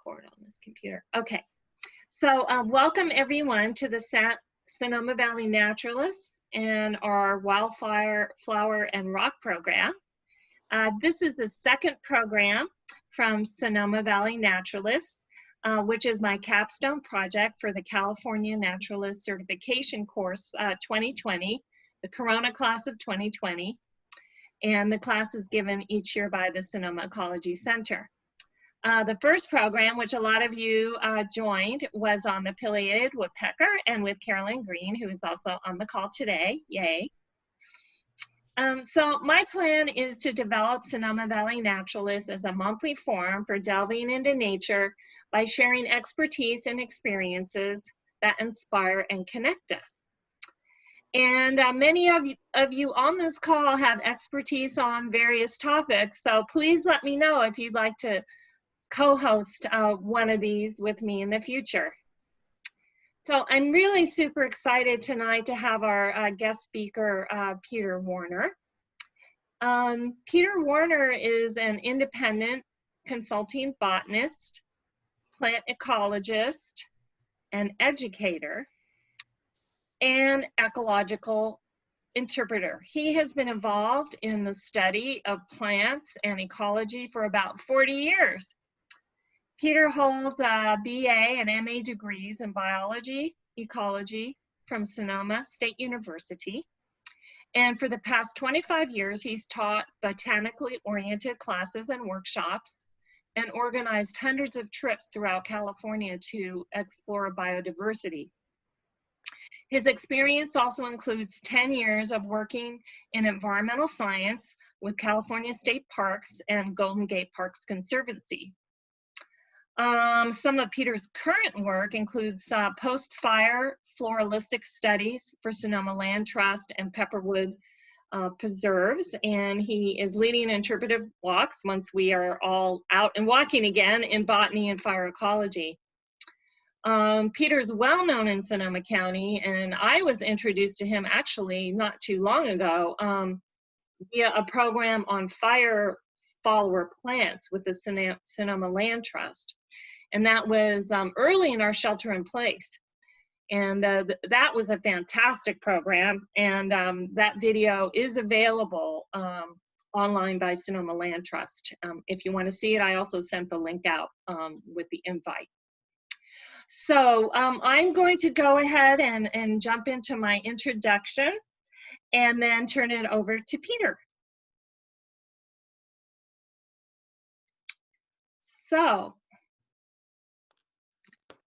record on this computer. Okay, so welcome everyone to the Sonoma Valley Naturalist and our Wildflower, Flower, and Rock program. This is the second program from Sonoma Valley Naturalist, which is my capstone project for the California Naturalist Certification Course 2020, the Corona class of 2020. And the class is given each year by the Sonoma Ecology Center. The first program, which a lot of you joined, was on the pileated woodpecker and with Carolyn Green, who is also on the call today. Yay. So my plan is to develop Sonoma Valley Naturalist as a monthly forum for delving into nature by sharing expertise and experiences that inspire and connect us. And many of you on this call have expertise on various topics, so please let me know if you'd like to co-host one of these with me in the future. So I'm really super excited tonight to have our guest speaker, Peter Warner. Peter Warner is an independent consulting botanist, plant ecologist, and educator, and ecological interpreter. He has been involved in the study of plants and ecology for about 40 years. Peter holds a BA and MA degrees in biology, ecology from Sonoma State University. And for the past 25 years, he's taught botanically oriented classes and workshops and organized hundreds of trips throughout California to explore biodiversity. His experience also includes 10 years of working in environmental science with California State Parks and Golden Gate Parks Conservancy. Some of Peter's current work includes post-fire floralistic studies for Sonoma Land Trust and Pepperwood Preserves, and he is leading interpretive walks once we are all out and walking again in botany and fire ecology. Peter is well known in Sonoma County, and I was introduced to him actually not too long ago via a program on fire follower plants with the Sonoma Land Trust. And that was early in our shelter in place. And that was a fantastic program. And that video is available online by Sonoma Land Trust. If you want to see it, I also sent the link out with the invite. So I'm going to go ahead and jump into my introduction and then turn it over to Peter. So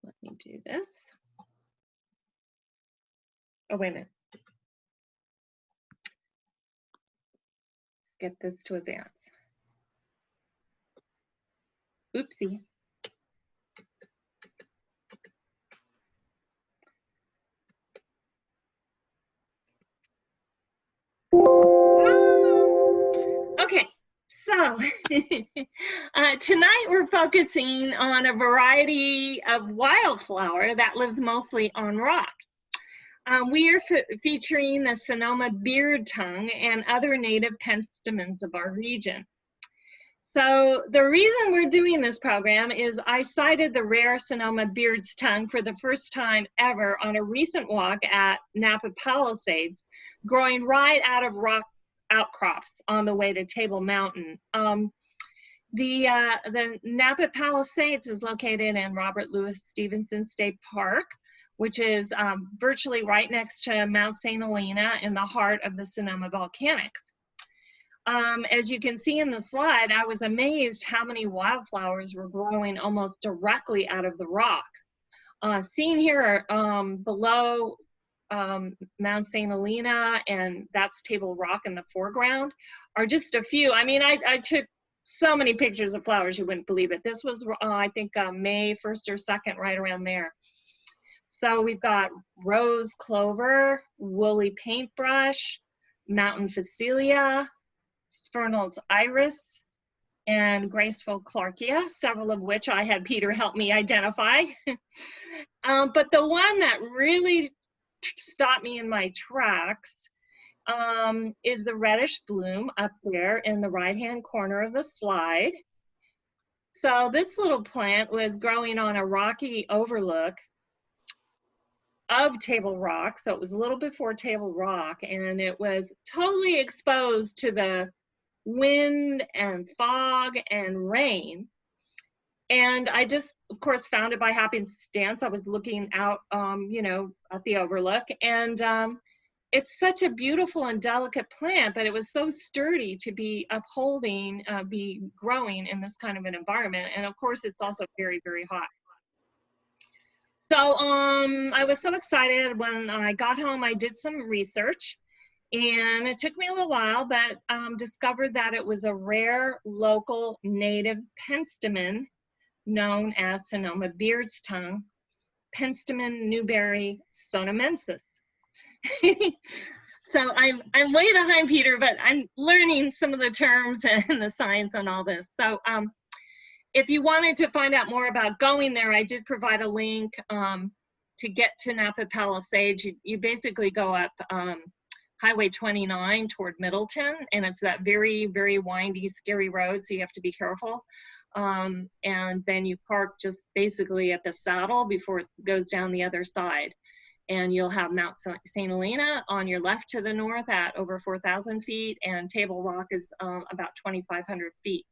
let me do this. Oh, wait a minute. Let's get this to advance. Oopsie. Okay, so tonight we're focusing on a variety of wildflower that lives mostly on rock. We are featuring the Sonoma beard tongue and other native penstemons of our region. So the reason we're doing this program is I sighted the rare Sonoma beard's tongue for the first time ever on a recent walk at Napa Palisades, growing right out of rock outcrops on the way to Table Mountain. The Napa Palisades is located in Robert Louis Stevenson State Park, which is virtually right next to Mount St. Helena in the heart of the Sonoma Volcanics. As you can see in the slide, I was amazed how many wildflowers were growing almost directly out of the rock. Seen here below Mount St. Helena, and that's Table Rock in the foreground, are just a few. I mean, I took so many pictures of flowers, you wouldn't believe it. This was, I think, May 1st or 2nd, right around there. So we've got rose clover, woolly paintbrush, mountain phacelia, Fernald's iris, and graceful clarkia, several of which I had Peter help me identify. But the one that really stopped me in my tracks is the reddish bloom up there in the right-hand corner of the slide. So this little plant was growing on a rocky overlook of Table Rock. So it was a little before Table Rock, and it was totally exposed to the wind and fog and rain. And I just, of course, found it by happenstance. I was looking out, you know, at the overlook, and it's such a beautiful and delicate plant, but it was so sturdy to be upholding, be growing in this kind of an environment. And of course, it's also very, very hot. So I was so excited when I got home. I did some research, and it took me a little while, but discovered that it was a rare local native penstemon known as Sonoma beard's tongue, Penstemon newberry sonomensis. So I'm way behind Peter, but I'm learning some of the terms and the science and all this. So if you wanted to find out more about going there, I did provide a link to get to Napa Palisades. You basically go up Highway 29 toward Middleton, and it's that very, very windy, scary road, so you have to be careful. And then you park just basically at the saddle before it goes down the other side. And you'll have Mount St. Helena on your left to the north at over 4,000 feet, and Table Rock is about 2,500 feet.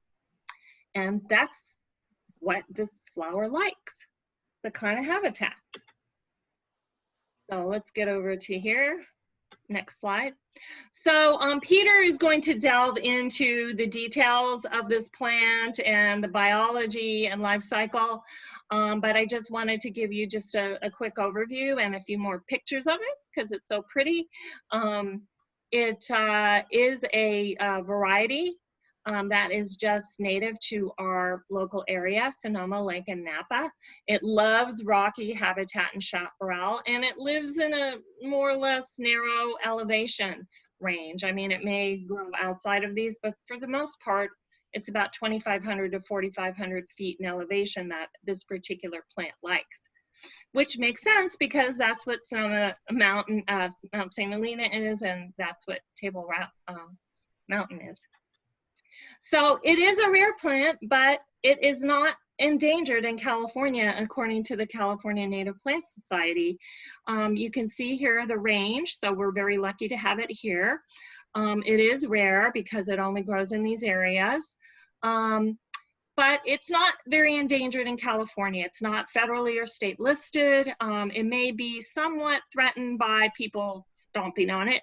And that's what this flower likes, the kind of habitat. So let's get over to here. Next slide. So Peter is going to delve into the details of this plant and the biology and life cycle, but I just wanted to give you just a quick overview and a few more pictures of it because it's so pretty. It is a variety that is just native to our local area, Sonoma, Lake, and Napa. It loves rocky habitat and chaparral, and it lives in a more or less narrow elevation range. I mean, it may grow outside of these, but for the most part, it's about 2,500 to 4,500 feet in elevation that this particular plant likes, which makes sense because that's what Sonoma Mountain, Mount St. Helena is, and that's what Table Rock Mountain is. So it is a rare plant, but it is not endangered in California, according to the California Native Plant Society. You can see here the range, so we're very lucky to have it here. It is rare because it only grows in these areas, but it's not very endangered in California. It's not federally or state listed. It may be somewhat threatened by people stomping on it,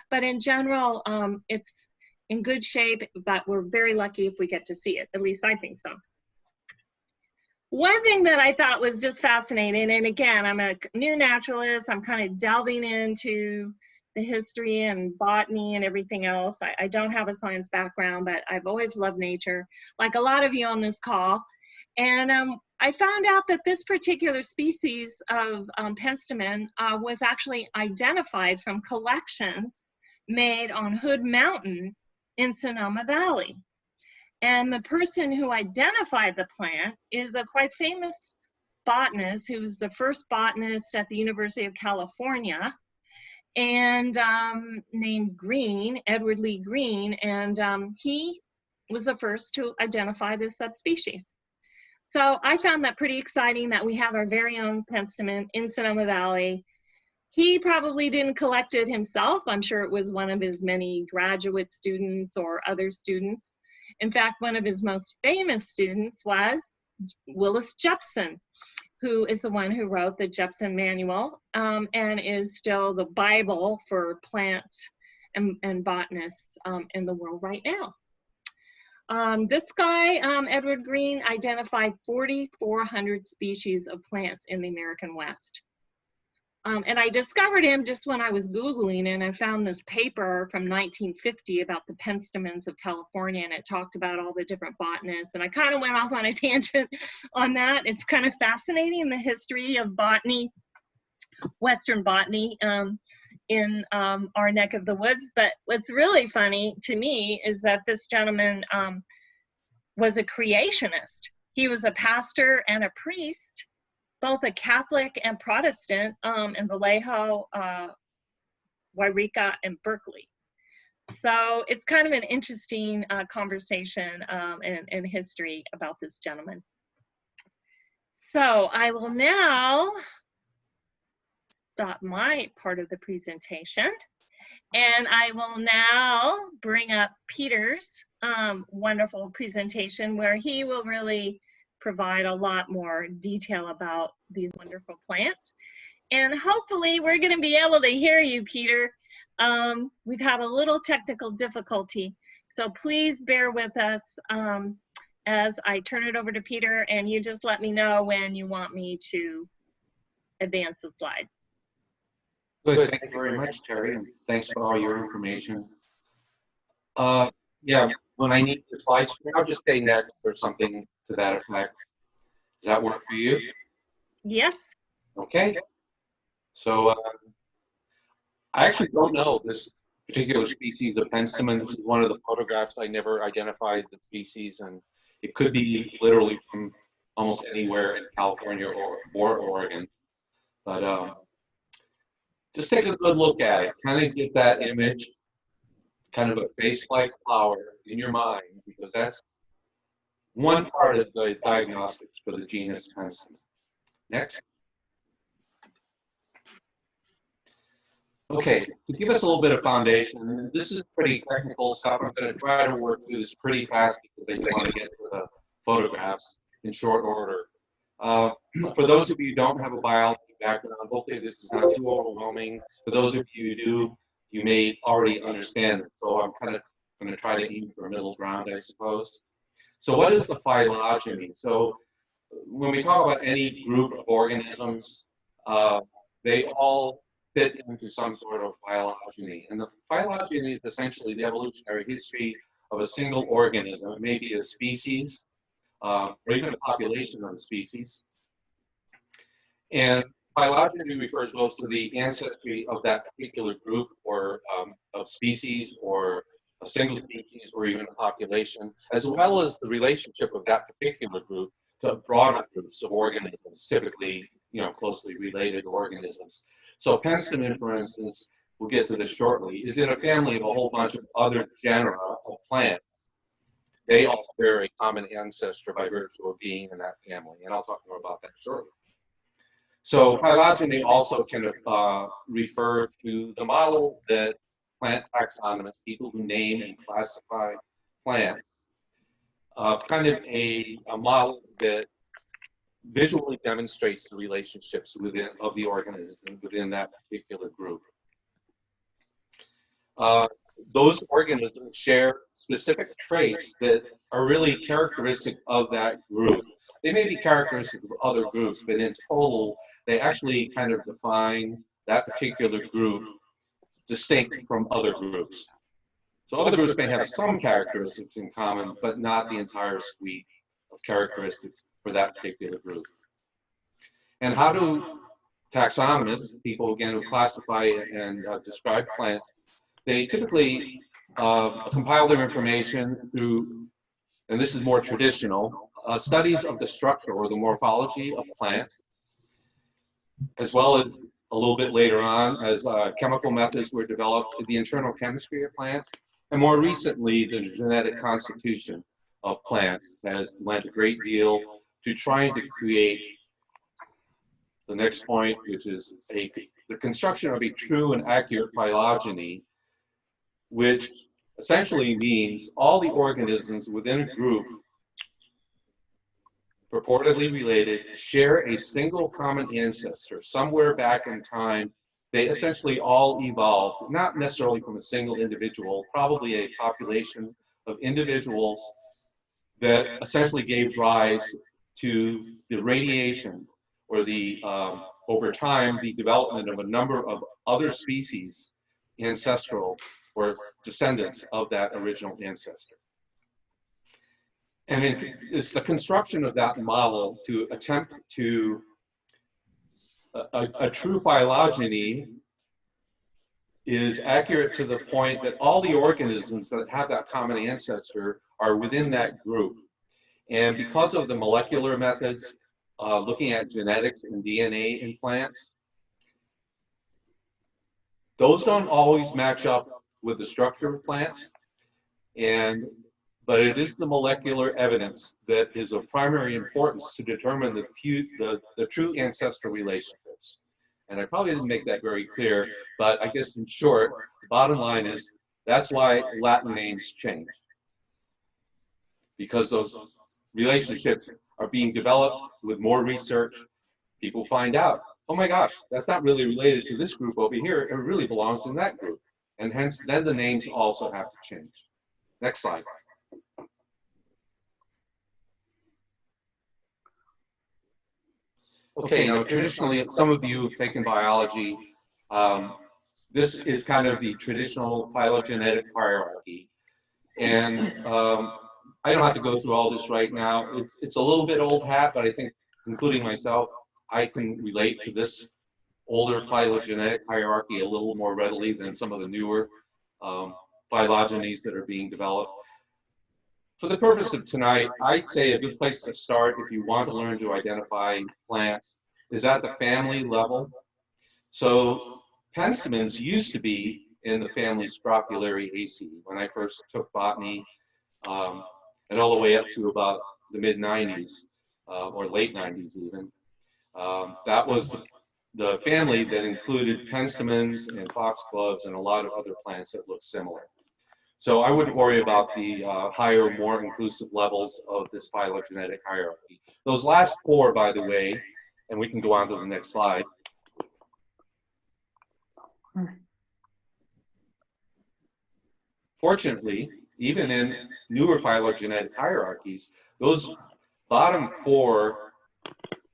but in general, it's in good shape, but we're very lucky if we get to see it. At least I think so. One thing that I thought was just fascinating, and again, I'm a new naturalist, I'm kind of delving into the history and botany and everything else. I don't have a science background, but I've always loved nature, like a lot of you on this call. And I found out that this particular species of penstemon was actually identified from collections made on Hood Mountain in Sonoma Valley. And the person who identified the plant is a quite famous botanist who was the first botanist at the University of California, and named Green, Edward Lee Green, and he was the first to identify this subspecies. So I found that pretty exciting that we have our very own penstemon in Sonoma Valley. He probably didn't collect it himself. I'm sure it was one of his many graduate students or other students. In fact, one of his most famous students was Willis Jepson, who is the one who wrote the Jepson Manual and is still the Bible for plants and botanists in the world right now. This guy, Edward Green, identified 4,400 species of plants in the American West. And I discovered him just when I was Googling, and I found this paper from 1950 about the penstemons of California, and it talked about all the different botanists, and I kind of went off on a tangent on that. It's kind of fascinating, the history of botany, Western botany in our neck of the woods. But what's really funny to me is that this gentleman was a creationist. He was a pastor and a priest, both a Catholic and Protestant in Vallejo, Wairika, and Berkeley. So it's kind of an interesting conversation and history about this gentleman. So I will now stop my part of the presentation, and I will now bring up Peter's wonderful presentation, where he will really provide a lot more detail about these wonderful plants. And hopefully we're going to be able to hear you, Peter. We've had a little technical difficulty, so please bear with us as I turn it over to Peter, and you just let me know when you want me to advance the slide. Good, thank you very much, Terry, and thanks for all your information. Yeah, when I need the slides, I'll just say next or something to that effect. Does that work for you? Yes. Okay. So I actually don't know this particular species of penstemon. This is one of the photographs. I never identified the species, and it could be literally from almost anywhere in California or Oregon. But just take a good look at it, kind of get that image, kind of a face-like flower in your mind, because that's one part of the diagnostics for the genus penstemon. Next. Okay, to give us a little bit of foundation, this is pretty technical stuff. I'm going to try to work through this pretty fast because I want to get to the photographs in short order. For those of you who don't have a biology background, hopefully this is not too overwhelming. For those of you who do, you may already understand it. So I'm kind of going to try to aim for a middle ground, I suppose. So what is the phylogeny? So when we talk about any group of organisms, they all fit into some sort of phylogeny. And the phylogeny is essentially the evolutionary history of a single organism. It may be a species, or even a population of a species. And phylogeny refers both to the ancestry of that particular group or of species, or a single species, or even a population, as well as the relationship of that particular group to broader groups of organisms, typically, closely related organisms. So penstemon, for instance, we'll get to this shortly, is in a family of a whole bunch of other genera of plants. They all share a common ancestor by virtue of being in that family, and I'll talk more about that shortly. So phylogeny also can refer to the model that plant taxonomists, people who name and classify plants, kind of a model that visually demonstrates the relationships of the organisms within that particular group. Those organisms share specific traits that are really characteristic of that group. They may be characteristic of other groups, but in total, they actually kind of define that particular group distinct from other groups. So other groups may have some characteristics in common, but not the entire suite of characteristics for that particular group. And how do taxonomists, people again who classify and describe plants, they typically compile their information through, and this is more traditional, studies of the structure or the morphology of plants, as well as a little bit later on as chemical methods were developed, the internal chemistry of plants, and more recently the genetic constitution of plants has lent a great deal to trying to create the next point, which is the construction of a true and accurate phylogeny, which essentially means all the organisms within a group purportedly related share a single common ancestor. Somewhere back in time, they essentially all evolved, not necessarily from a single individual, probably a population of individuals that essentially gave rise to the radiation or the, over time, the development of a number of other species, ancestral or descendants of that original ancestor. And it's the construction of that model to attempt to a true phylogeny is accurate to the point that all the organisms that have that common ancestor are within that group. And because of the molecular methods, looking at genetics and DNA in plants, those don't always match up with the structure of plants, but it is the molecular evidence that is of primary importance to determine the true ancestral relationships. And I probably didn't make that very clear, but I guess in short, the bottom line is that's why Latin names change. Because those relationships are being developed with more research, people find out, oh my gosh, that's not really related to this group over here, it really belongs in that group. And hence, then the names also have to change. Next slide. Okay, now traditionally, some of you have taken biology. This is kind of the traditional phylogenetic hierarchy. And I don't have to go through all this right now. It's a little bit old hat, but I think, including myself, I can relate to this older phylogenetic hierarchy a little more readily than some of the newer phylogenies that are being developed. For the purpose of tonight, I'd say a good place to start if you want to learn to identify plants is at the family level. So penstemons used to be in the family Scrophulariaceae when I first took botany, and all the way up to about the mid-90s, or late 90s even. That was the family that included penstemons and foxgloves and a lot of other plants that look similar. So I wouldn't worry about the higher, more inclusive levels of this phylogenetic hierarchy. Those last four, by the way, and we can go on to the next slide. Fortunately, even in newer phylogenetic hierarchies, those bottom four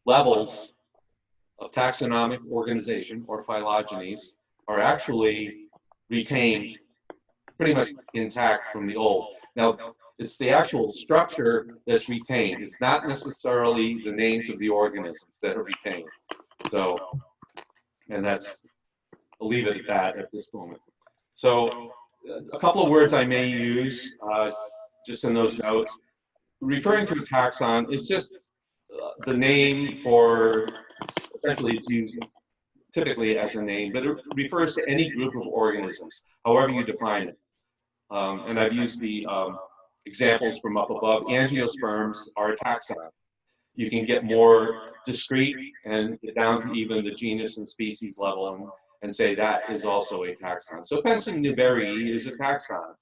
levels of taxonomic organization or phylogenies are actually retained pretty much intact from the old. Now, it's the actual structure that's retained. It's not necessarily the names of the organisms that are retained. So, and that's, I'll leave it at that at this moment. So, a couple of words I may use just in those notes. Referring to a taxon is just the name for, essentially it's used typically as a name, but it refers to any group of organisms, however you define it. And I've used the examples from up above. Angiosperms are a taxon. You can get more discrete and get down to even the genus and species level and say that is also a taxon. So Penstemon newberryi is a taxon.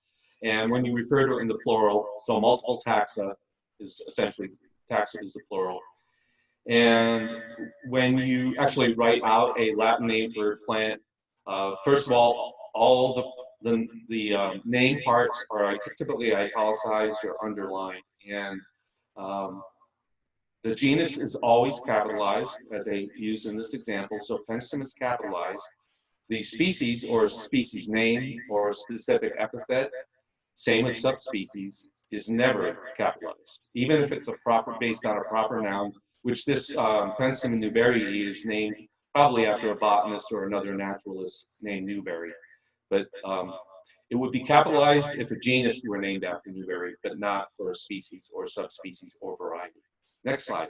And when you refer to it in the plural, so multiple taxa is essentially, taxa is the plural. And when you actually write out a Latin name for a plant, first of all the name parts are typically italicized or underlined. And the genus is always capitalized, as I used in this example. So Penstemon is capitalized. The species or species name or specific epithet, same with subspecies, is never capitalized, even if it's a proper, based on a proper noun, which this Penstemon newberryi is named probably after a botanist or another naturalist named Newberry. But it would be capitalized if a genus were named after Newberry, but not for a species or subspecies or variety. Next slide.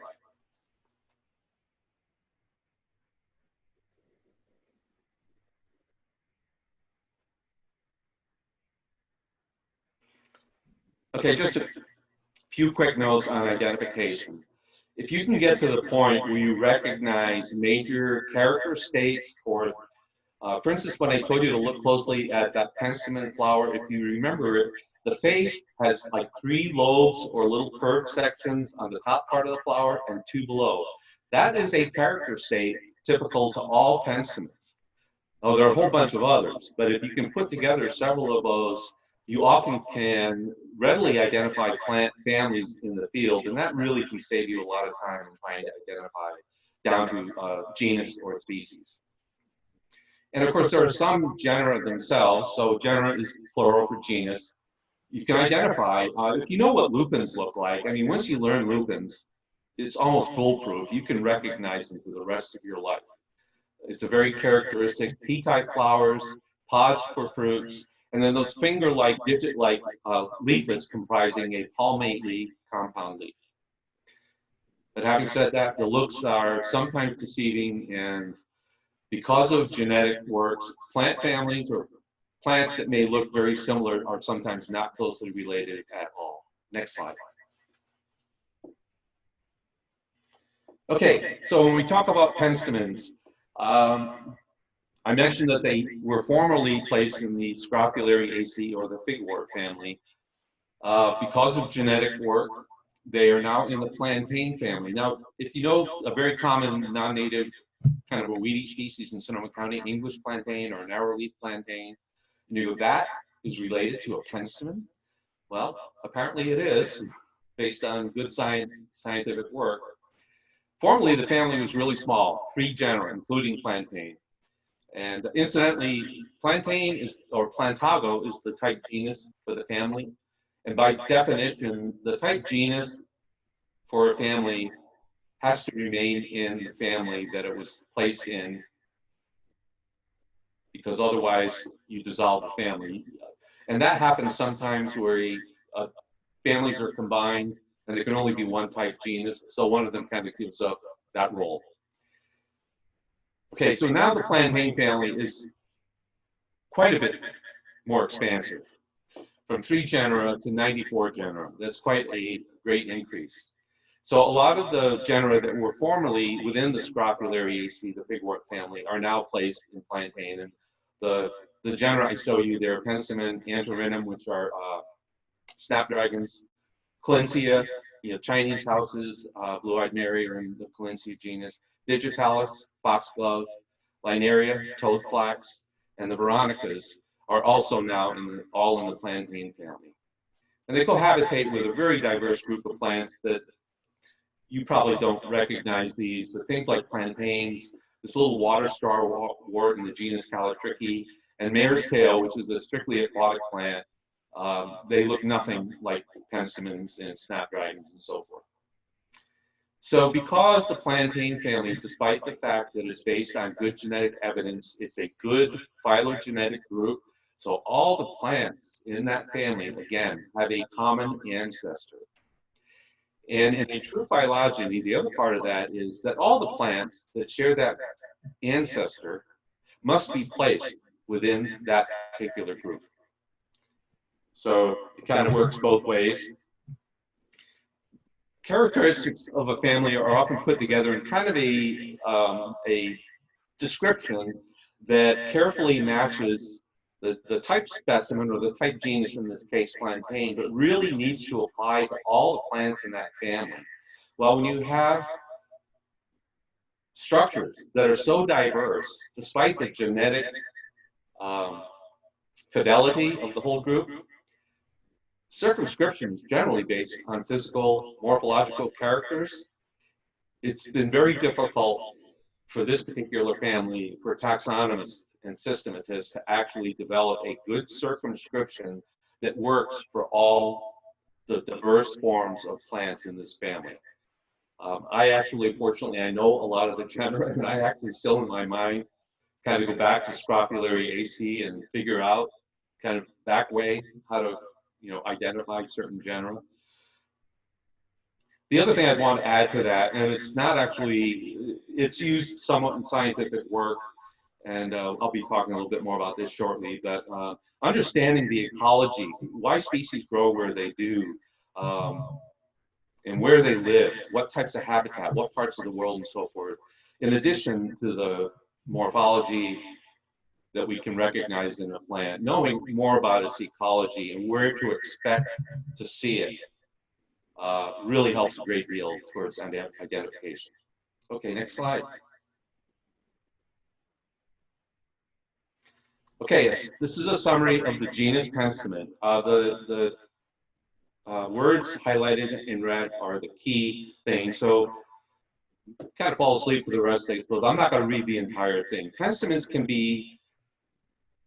Okay, just a few quick notes on identification. If you can get to the point where you recognize major character states, or for instance, when I told you to look closely at that penstemon flower, if you remember it, the face has like 3 lobes or little curved sections on the top part of the flower and 2 below. That is a character state typical to all penstemons. Oh, there are a whole bunch of others, but if you can put together several of those, you often can readily identify plant families in the field, and that really can save you a lot of time in trying to identify down to genus or species. And of course, there are some genera themselves, so genera is plural for genus. You can identify, if you know what lupins look like, I mean, once you learn lupins, it's almost foolproof. You can recognize them for the rest of your life. It's a very characteristic pea-type flowers, pods for fruits, and then those finger-like, digit-like leaflets comprising a palmate leaf, compound leaf. But having said that, the looks are sometimes deceiving, and because of genetic works, plant families or plants that may look very similar are sometimes not closely related at all. Next slide. Okay, so when we talk about penstemons, I mentioned that they were formerly placed in the Scrophulariaceae or the figwort family. Because of genetic work, they are now in the plantain family. Now, if you know a very common non-native kind of a weedy species in Sonoma County, English plantain or narrow leaf plantain, and you go, that is related to a penstemon? Well, apparently it is, based on good scientific work. Formerly, the family was really small, 3 genera, including plantain. And incidentally, plantain is, or Plantago is the type genus for the family. And by definition, the type genus for a family has to remain in the family that it was placed in, because otherwise you dissolve the family. And that happens sometimes where families are combined and there can only be one type genus, so one of them kind of gives up that role. Okay, so now the plantain family is quite a bit more expansive, from 3 genera to 94 genera. That's quite a great increase. So a lot of the genera that were formerly within the Scrophulariaceae, the figwort family, are now placed in plantain. And the genera I show you there, penstemon, antirrhinum, which are snapdragons, Calencia, Chinese houses, blue-eyed Mary are in the Calencia genus, digitalis, foxglove, linaria, toadflax, and the veronicas are also now all in the plantain family. And they cohabitate with a very diverse group of plants that you probably don't recognize these, but things like plantains, this little water star wort in the genus Calatrichae, and mare's tail, which is a strictly aquatic plant. They look nothing like penstemons and snapdragons and so forth. So because the plantain family, despite the fact that it's based on good genetic evidence, it's a good phylogenetic group. So all the plants in that family, again, have a common ancestor. And in a true phylogeny, the other part of that is that all the plants that share that ancestor must be placed within that particular group. So it kind of works both ways. Characteristics of a family are often put together in kind of a description that carefully matches the type specimen or the type genus, in this case plantain, but really needs to apply to all the plants in that family. Well, when you have structures that are so diverse, despite the genetic fidelity of the whole group, circumscription is generally based on physical morphological characters. It's been very difficult for this particular family, for taxonomists and systematists, to actually develop a good circumscription that works for all the diverse forms of plants in this family. I actually, fortunately, I know a lot of the genera, and I actually still in my mind kind of go back to Scrophulariaceae and figure out kind of back way how to identify certain genera. The other thing I'd want to add to that, and it's not actually, it's used somewhat in scientific work, and I'll be talking a little bit more about this shortly, but understanding the ecology, why species grow where they do, and where they live, what types of habitat, what parts of the world, and so forth, in addition to the morphology that we can recognize in a plant, knowing more about its ecology and where to expect to see it really helps a great deal towards identification. Okay, next slide. Okay, yes, this is a summary of the genus penstemon. The words highlighted in red are the key thing. So kind of fall asleep for the rest of these, but I'm not going to read the entire thing. Penstemons can be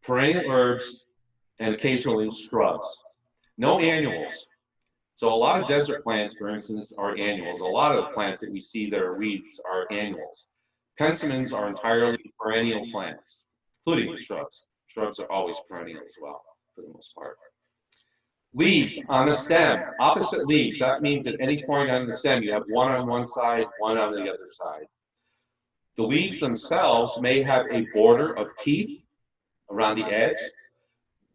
perennial herbs and occasionally shrubs. No annuals. So a lot of desert plants, for instance, are annuals. A lot of the plants that we see that are weeds are annuals. Penstemons are entirely perennial plants, including shrubs. Shrubs are always perennial as well, for the most part. Leaves on a stem, opposite leaves. That means at any point on the stem, you have one on one side, one on the other side. The leaves themselves may have a border of teeth around the edge.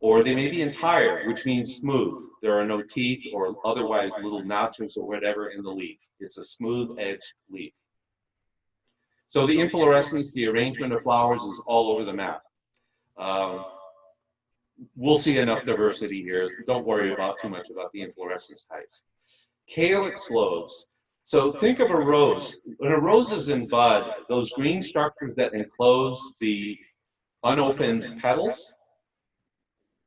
Or they may be entire, which means smooth. There are no teeth or otherwise little notches or whatever in the leaf. It's a smooth-edged leaf. So the inflorescence, the arrangement of flowers is all over the map. We'll see enough diversity here. Don't worry about too much about the inflorescence types. Calyx lobes. So think of a rose. When a rose is in bud, those green structures that enclose the unopened petals,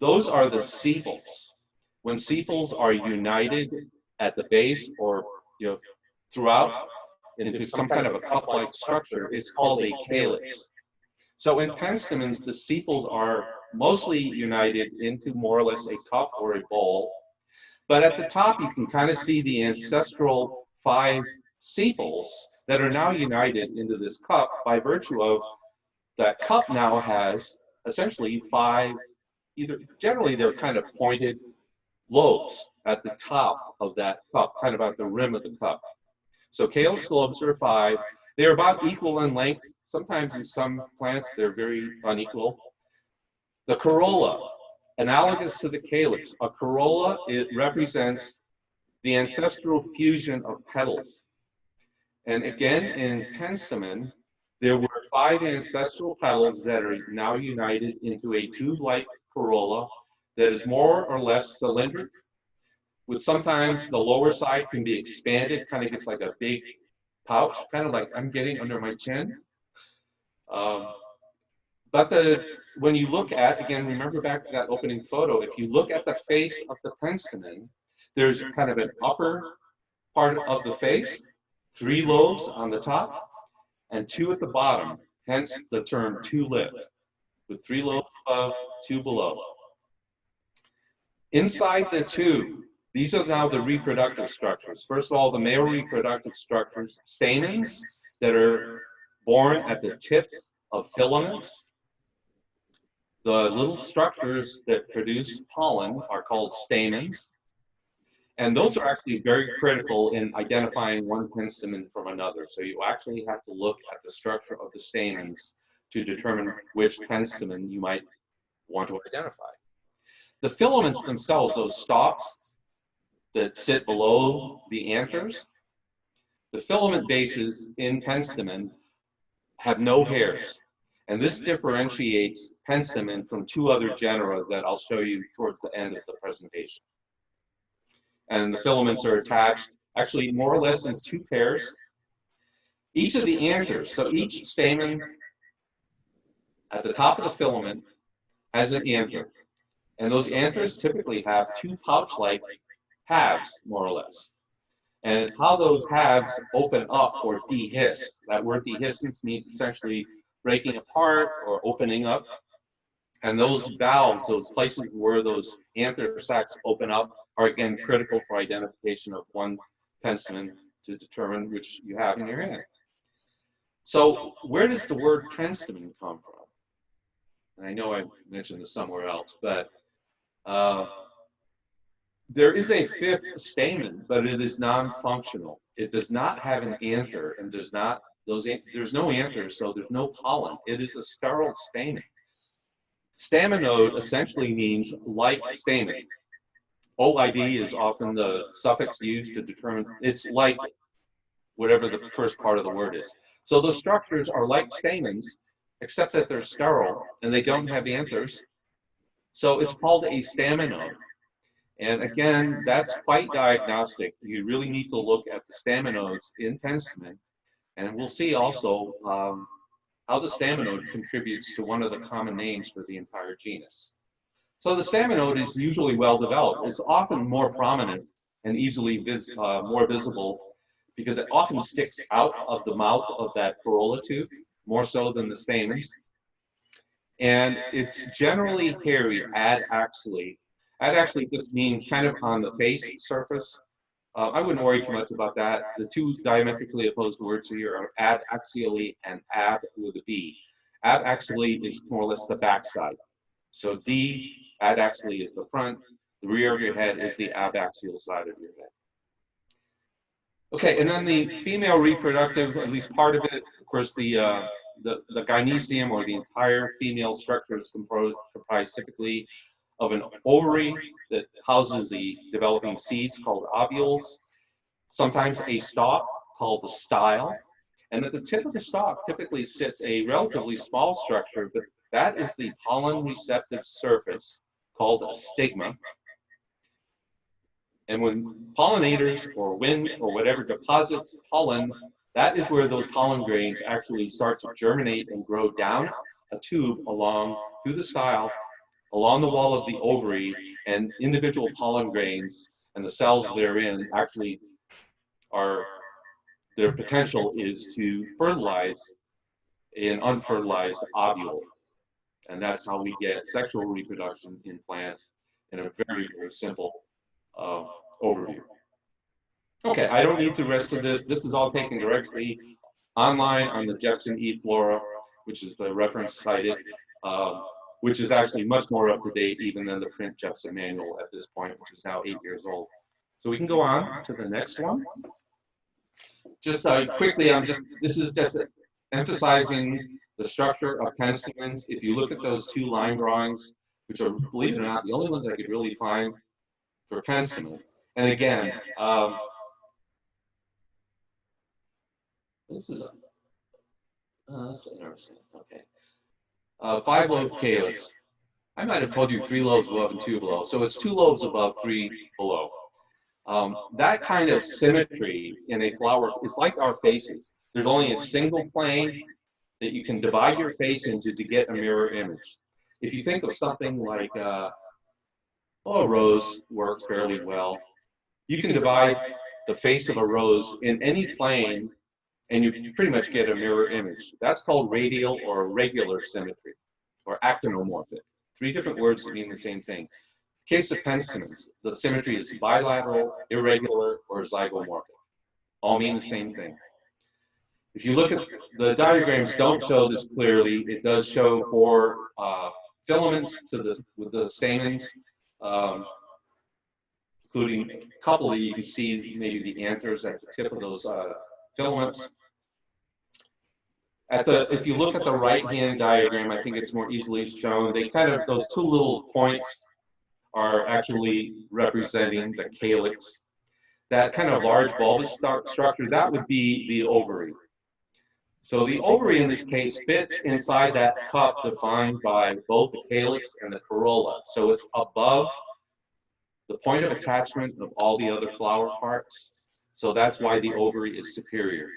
those are the sepals. When sepals are united at the base or throughout into some kind of a cup-like structure, it's called a calyx. So in penstemons, the sepals are mostly united into more or less a cup or a bowl. But at the top, you can kind of see the ancestral 5 sepals that are now united into this cup by virtue of that cup now has essentially 5, generally they're kind of pointed lobes at the top of that cup, kind of at the rim of the cup. So calyx lobes are 5. They're about equal in length. Sometimes in some plants, they're very unequal. The corolla, analogous to the calyx. A corolla, it represents the ancestral fusion of petals. And again, in penstemon, there were 5 ancestral petals that are now united into a tube-like corolla that is more or less cylindric, with sometimes the lower side can be expanded, kind of gets like a big pouch, kind of like I'm getting under my chin. But when you look at, again, remember back to that opening photo, if you look at the face of the penstemon, there's kind of an upper part of the face, 3 lobes on the top, and 2 at the bottom, hence the term two-lipped, with 3 lobes above, 2 below. Inside the tube, these are now the reproductive structures. First of all, the male reproductive structures, stamens that are born at the tips of filaments. The little structures that produce pollen are called stamens. And those are actually very critical in identifying one penstemon from another. So you actually have to look at the structure of the stamens to determine which penstemon you might want to identify. The filaments themselves, those stalks that sit below the anthers, the filament bases in penstemon have no hairs. And this differentiates penstemon from 2 other genera that I'll show you towards the end of the presentation. And the filaments are attached, actually more or less in 2 pairs. Each of the anthers, so each stamen at the top of the filament has an anther. And those anthers typically have 2 pouch-like halves, more or less. And it's how those halves open up or dehisce. That word dehiscence means essentially breaking apart or opening up. And those valves, those places where those anther sacs open up, are again critical for identification of one penstemon to determine which you have in your hand. So where does the word penstemon come from? And I know I mentioned this somewhere else, but there is a 5th stamen, but it is non-functional. It does not have an anther, and there's no anther, so there's no pollen. It is a sterile stamen. Staminode essentially means like stamen. OID is often the suffix used to determine, it's like whatever the first part of the word is. So those structures are like stamens, except that they're sterile and they don't have anthers. So it's called a staminode. And again, that's quite diagnostic. You really need to look at the staminodes in penstemon. And we'll see also how the staminode contributes to one of the common names for the entire genus. So the staminode is usually well developed. It's often more prominent and easily more visible because it often sticks out of the mouth of that corolla tube, more so than the stamens. And it's generally hairy adaxially. Adaxially just means kind of on the face surface. I wouldn't worry too much about that. The 2 diametrically opposed words here are adaxially and ab with a B. Adaxially is more or less the backside. So D, adaxially is the front. The rear of your head is the abaxial side of your head. Okay, and then the female reproductive, at least part of it, of course, the gynecium or the entire female structure is comprised typically of an ovary that houses the developing seeds called ovules, sometimes a stalk called the style, and at the tip of the stalk typically sits a relatively small structure, but that is the pollen receptive surface called a stigma. And when pollinators or wind or whatever deposits pollen, that is where those pollen grains actually start to germinate and grow down a tube along through the style, along the wall of the ovary, and individual pollen grains and the cells therein actually are, their potential is to fertilize an unfertilized ovule. And that's how we get sexual reproduction in plants in a very, very simple overview. Okay, I don't need the rest of this. This is all taken directly online on the Jepson eFlora, which is the reference cited, which is actually much more up to date even than the print Jepson manual at this point, which is now 8 years old. So we can go on to the next one. Just quickly, this is just emphasizing the structure of penstemons. If you look at those two line drawings, which are, believe it or not, the only ones I could really find for penstemons. And again, this is that's interesting. Okay, 5-lobe calyx. I might have told you 3 lobes above and 2 below, so it's 2 lobes above, 3 below. That kind of symmetry in a flower is like our faces. There's only a single plane that you can divide your face into to get a mirror image. If you think of something like, a rose works fairly well. You can divide the face of a rose in any plane and you pretty much get a mirror image. That's called radial or regular symmetry, or actinomorphic. 3 different words that mean the same thing. In the case of penstemons, the symmetry is bilateral, irregular, or zygomorphic. All mean the same thing. If you look at the diagrams, don't show this clearly. It does show 4 filaments with the stamens, including a couple that you can see maybe the anthers at the tip of those filaments. If you look at the right-hand diagram, I think it's more easily shown. They kind of, those 2 little points are actually representing the calyx. That kind of large bulbous structure, that would be the ovary. So the ovary in this case fits inside that cup defined by both the calyx and the corolla. So it's above the point of attachment of all the other flower parts. So that's why the ovary is superior.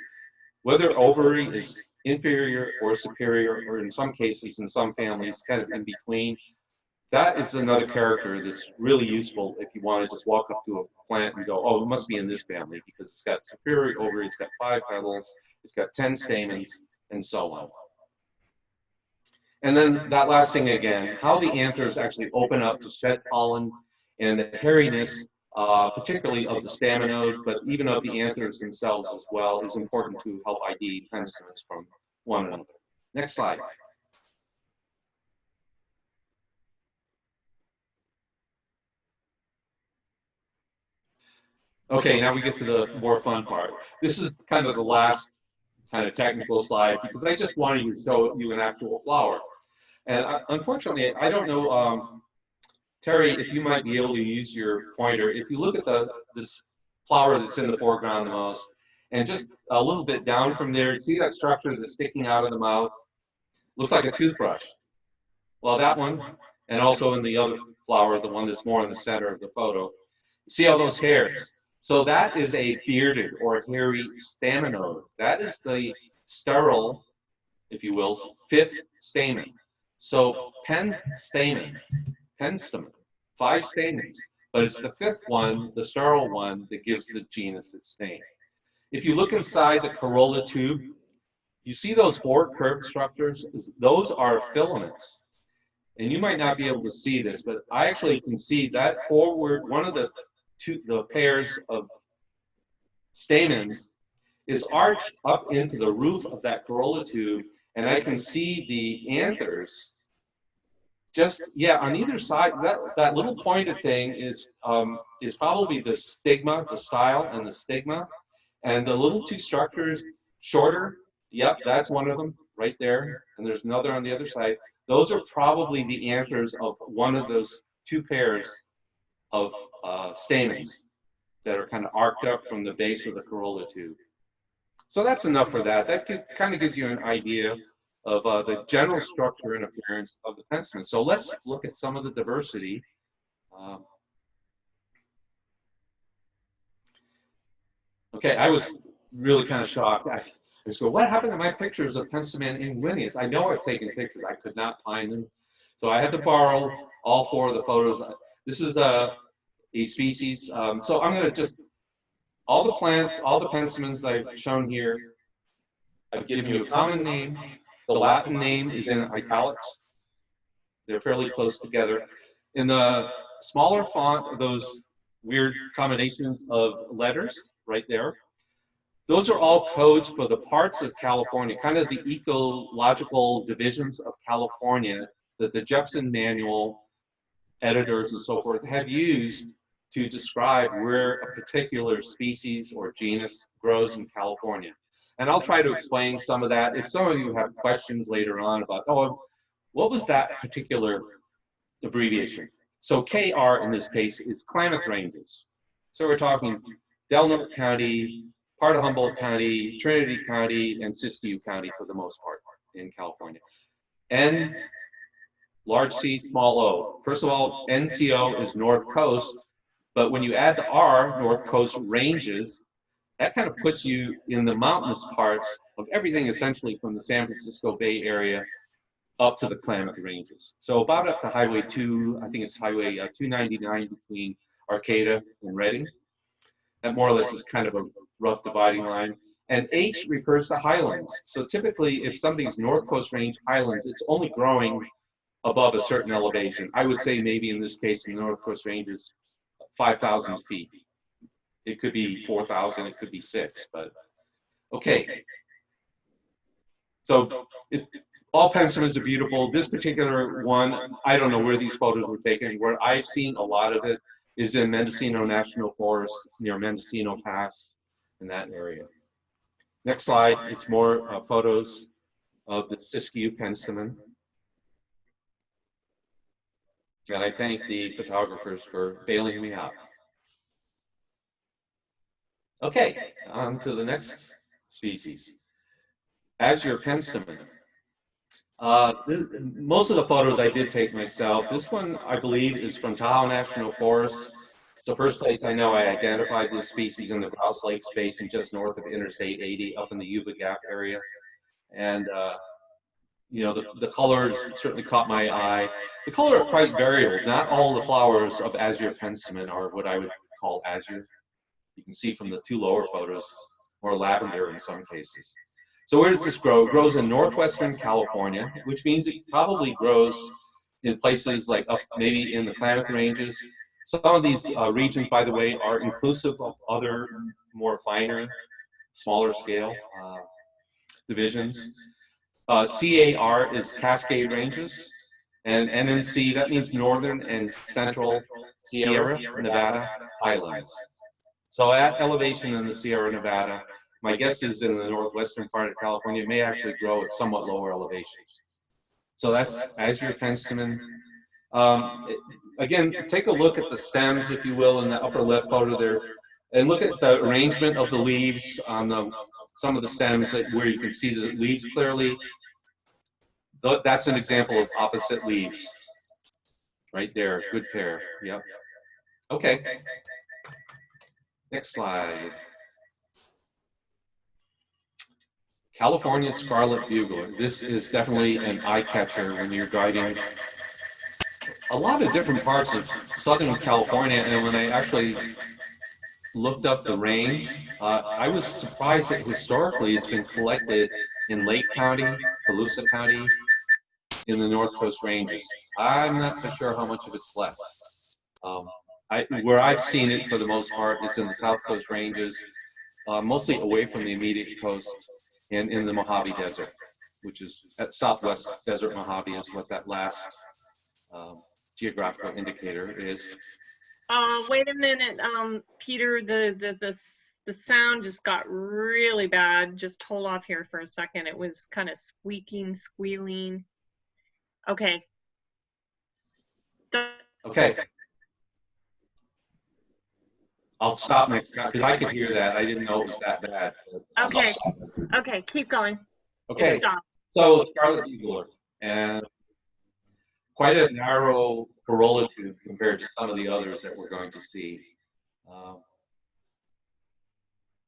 Whether ovary is inferior or superior, or in some cases, in some families, kind of in between, that is another character that's really useful if you want to just walk up to a plant and go, oh, it must be in this family because it's got superior ovary, it's got 5 petals, it's got 10 stamens, and so on. And then that last thing again, how the anthers actually open up to shed pollen, and the hairiness, particularly of the staminode, but even of the anthers themselves as well, is important to help ID penstemons from one another. Next slide. Okay, now we get to the more fun part. This is kind of the last kind of technical slide because I just wanted to show you an actual flower. And unfortunately, I don't know, Terry, if you might be able to use your pointer. If you look at this flower that's in the foreground the most, and just a little bit down from there, see that structure that's sticking out of the mouth? Looks like a toothbrush. Well, that one, and also in the other flower, the one that's more in the center of the photo, see all those hairs? So that is a bearded or hairy staminode. That is the sterile, if you will, 5th stamen. So penstemon, 5 stamens, but it's the 5th one, the sterile one, that gives this genus its name. If you look inside the corolla tube, you see those 4 curved structures? Those are filaments. And you might not be able to see this, but I actually can see that forward, one of the pairs of stamens is arched up into the roof of that corolla tube, and I can see the anthers just, yeah, on either side. That little pointed thing is probably the stigma, the style and the stigma, and the little 2 structures shorter, yep, that's one of them right there, and there's another on the other side. Those are probably the anthers of one of those two pairs of stamens that are kind of arced up from the base of the corolla tube. So that's enough for that. That kind of gives you an idea of the general structure and appearance of the penstemon. So let's look at some of the diversity. Okay, I was really kind of shocked. I just go, what happened to my pictures of penstemon inguineus? I know I've taken pictures. I could not find them. So I had to borrow all four of the photos. This is a species. So I'm going to just, all the plants, all the penstemons I've shown here, I've given you a common name. The Latin name is in italics. They're fairly close together. In the smaller font are those weird combinations of letters right there. Those are all codes for the parts of California, kind of the ecological divisions of California that the Jepson manual editors and so forth have used to describe where a particular species or genus grows in California. And I'll try to explain some of that. If some of you have questions later on about, oh, what was that particular abbreviation? So KR in this case is Klamath Ranges. So we're talking Del Norte County, part of Humboldt County, Trinity County, and Siskiyou County for the most part in California. N, large C, small o. First of all, NCO is North Coast, but when you add the R, North Coast Ranges, that kind of puts you in the mountainous parts of everything essentially from the San Francisco Bay Area up to the Klamath Ranges. So about up to Highway 2, I think it's Highway 299 between Arcata and Redding. That more or less is kind of a rough dividing line. And H refers to highlands. So typically, if something's North Coast Range highlands, it's only growing above a certain elevation. I would say maybe in this case, in the North Coast Range is 5,000 feet. It could be 4,000, it could be 6, but okay. So all penstemons are beautiful. This particular one, I don't know where these photos were taken. Where I've seen a lot of it is in Mendocino National Forest near Mendocino Pass in that area. Next slide, it's more photos of the Siskiyou penstemon. And I thank the photographers for bailing me out. Okay, on to the next species, Azure penstemon. Most of the photos I did take myself. This one, I believe, is from Tahoe National Forest. It's the first place I know I identified this species in the Grouse Lakes Basin just north of Interstate 80 up in the Yuba Gap area. And you know, the colors certainly caught my eye. The color are quite variable. Not all the flowers of Azure penstemon are what I would call azure. You can see from the two lower photos, or lavender in some cases. So where does this grow? It grows in northwestern California, which means it probably grows in places like up maybe in the Klamath Ranges. Some of these regions, by the way, are inclusive of other more finer, smaller scale divisions. CAR is Cascade Ranges, and NNC, that means Northern and Central Sierra Nevada Highlands. So at elevation in the Sierra Nevada, my guess is in the northwestern part of California, it may actually grow at somewhat lower elevations. So that's Azure penstemon. Again, take a look at the stems, if you will, in the upper left photo there, and look at the arrangement of the leaves on some of the stems where you can see the leaves clearly. That's an example of opposite leaves. Right there, good pair, yep. Okay. Next slide. California Scarlet Bugler. This is definitely an eye catcher when you're driving a lot of different parts of Southern California. And when I actually looked up the range, I was surprised that historically it's been collected in Lake County, Colusa County, in the North Coast Ranges. I'm not so sure how much of it's left. Where I've seen it for the most part is in the South Coast Ranges, mostly away from the immediate coast and in the Mojave Desert, which is at Southwest Desert Mojave is what that last geographical indicator is. Wait a minute, Peter, the sound just got really bad. Just hold off here for a second. It was kind of squeaking, squealing. Okay. Okay. I'll stop next time because I could hear that. I didn't know it was that bad. Okay. Okay, keep going. Okay. It stopped. So scarlet bugler, and quite a narrow corolla tube compared to some of the others that we're going to see.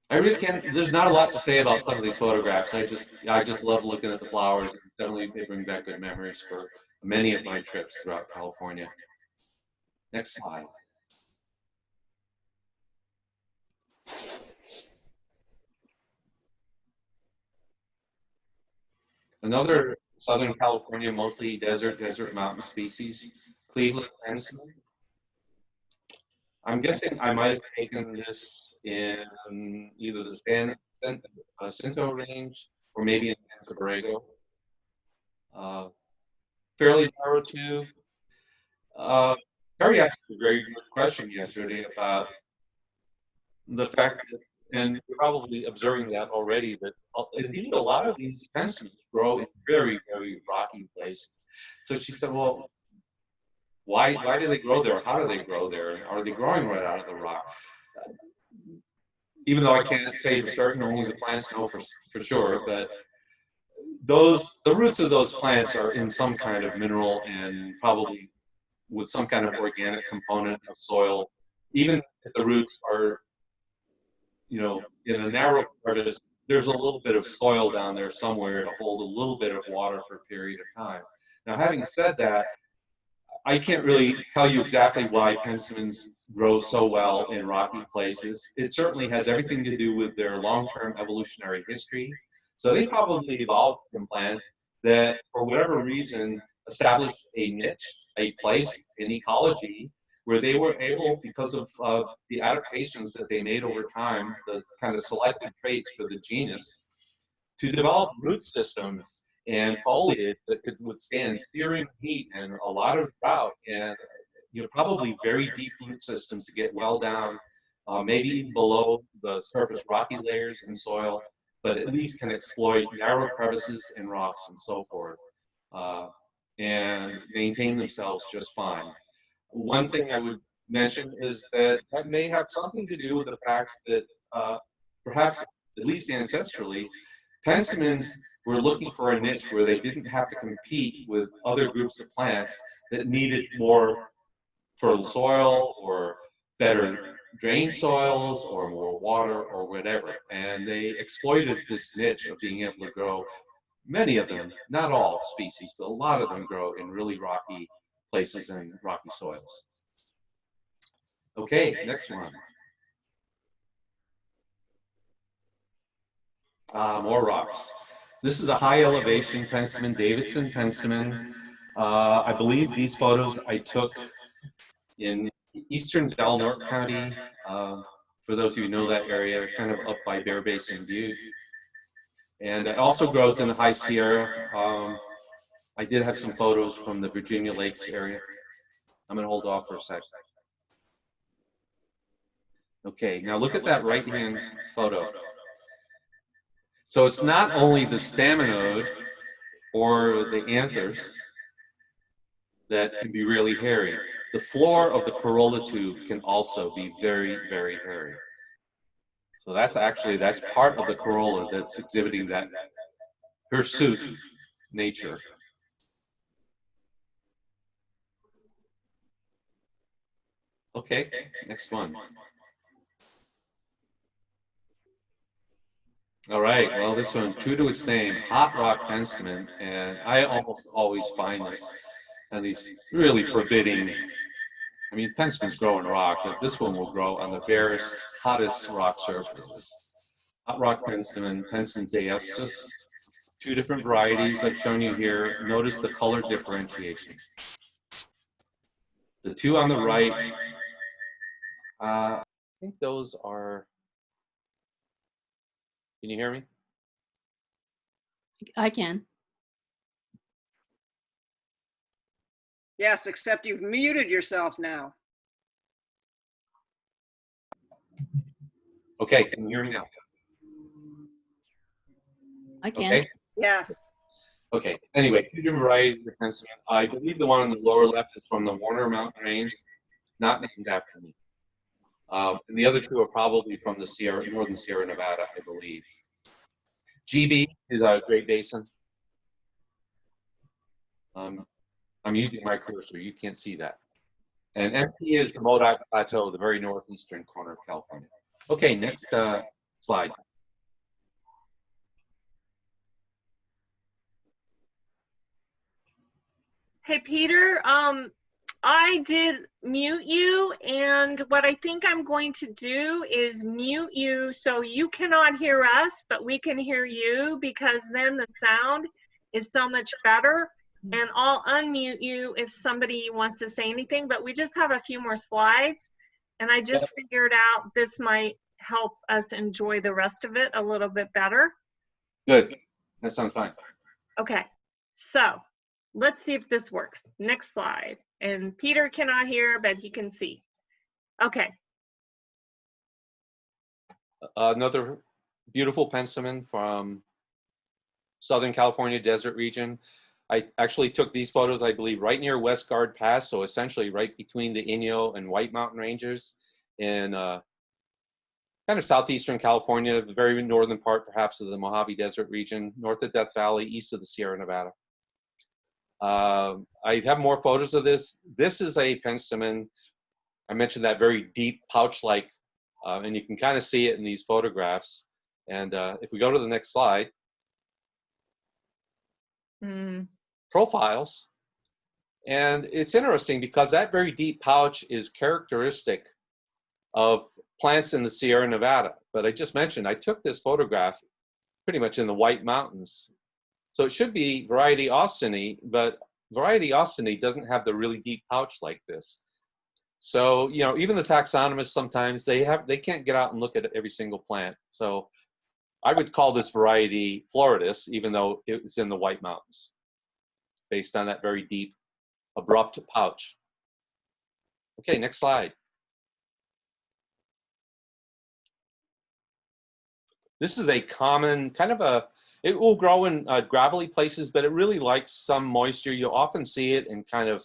I really can't. There's not a lot to say about some of these photographs. I just love looking at the flowers. Definitely, they bring back good memories for many of my trips throughout California. Next slide. Another Southern California, mostly desert mountain species, Cleveland penstemon. I'm guessing I might have taken this in either the San Jacinto range or maybe in Mesa Borrego. Fairly narrow tube. Terry asked a very good question yesterday about the fact that, and you're probably observing that already, that indeed a lot of these penstemons grow in very, very rocky places. So she said, well, why do they grow there? How do they grow there? And are they growing right out of the rock? Even though I can't say for certain, only the plants know for sure, but the roots of those plants are in some kind of mineral and probably with some kind of organic component of soil. Even if the roots are, you know, in a narrow crevice, there's a little bit of soil down there somewhere to hold a little bit of water for a period of time. Now, having said that, I can't really tell you exactly why penstemons grow so well in rocky places. It certainly has everything to do with their long-term evolutionary history. So they probably evolved from plants that, for whatever reason, established a niche, a place in ecology where they were able, because of the adaptations that they made over time, the kind of selected traits for the genus, to develop root systems and foliage that could withstand searing heat and a lot of drought, and probably very deep root systems to get well down, maybe even below the surface rocky layers in soil, but at least can exploit narrow crevices and rocks and so forth, and maintain themselves just fine. One thing I would mention is that that may have something to do with the fact that perhaps, at least ancestrally, penstemons were looking for a niche where they didn't have to compete with other groups of plants that needed more fertile soil or better drained soils or more water or whatever. And they exploited this niche of being able to grow, many of them, not all species, but a lot of them grow in really rocky places and rocky soils. Okay, next one. More rocks. This is a high elevation penstemon, Davidson penstemon. I believe these photos I took in eastern Del Norte County. For those of you who know that area, kind of up by Bear Basin Butte. And it also grows in the High Sierra. I did have some photos from the Virginia Lakes area. I'm going to hold off for a sec. Okay, now look at that right-hand photo. So it's not only the staminode or the anthers that can be really hairy. The floor of the corolla tube can also be very, very hairy. So that's part of the corolla that's exhibiting that hirsute nature. Okay, next one. All right, well, this one, true to its name, hot rock penstemon, and I almost always find this on these really forbidding, I mean, penstemons grow in rock, but this one will grow on the barest, hottest rock surfaces. Hot rock penstemon, Penstemon zaestus, two different varieties I've shown you here. Notice the color differentiation. The two on the right, I think those are, can you hear me? I can. Yes, except you've muted yourself now. Okay, can you hear me now? I can. Okay. Yes. Okay, anyway, two different varieties of penstemon. I believe the one on the lower left is from the Warner Mountain Range, not named after me. And the other two are probably from the northern Sierra Nevada, I believe. GB is our Great Basin. I'm using my cursor, you can't see that. And MP is the Modoc Plateau, the very northeastern corner of California. Okay, next slide. Hey, Peter, I did mute you, and what I think I'm going to do is mute you so you cannot hear us, but we can hear you, because then the sound is so much better. And I'll unmute you if somebody wants to say anything, but we just have a few more slides, and I just figured out this might help us enjoy the rest of it a little bit better. Good, that sounds fine. Okay, so let's see if this works. Next slide. And Peter cannot hear, but he can see. Okay. Another beautiful penstemon from Southern California desert region. I actually took these photos, I believe, right near Westgard Pass, so essentially right between the Inyo and White Mountain ranges in kind of southeastern California, the very northern part perhaps of the Mojave Desert region, north of Death Valley, east of the Sierra Nevada. I have more photos of this. This is a penstemon. I mentioned that very deep pouch-like, and you can kind of see it in these photographs. And if we go to the next slide, profiles. And it's interesting because that very deep pouch is characteristic of plants in the Sierra Nevada. But I just mentioned, I took this photograph pretty much in the White Mountains. So it should be variety Austini, but variety Austini doesn't have the really deep pouch like this. So, you know, even the taxonomists sometimes they can't get out and look at every single plant. So I would call this variety Floridus, even though it's in the White Mountains, based on that very deep, abrupt pouch. Okay, next slide. This is a common kind of it will grow in gravelly places, but it really likes some moisture. You'll often see it in kind of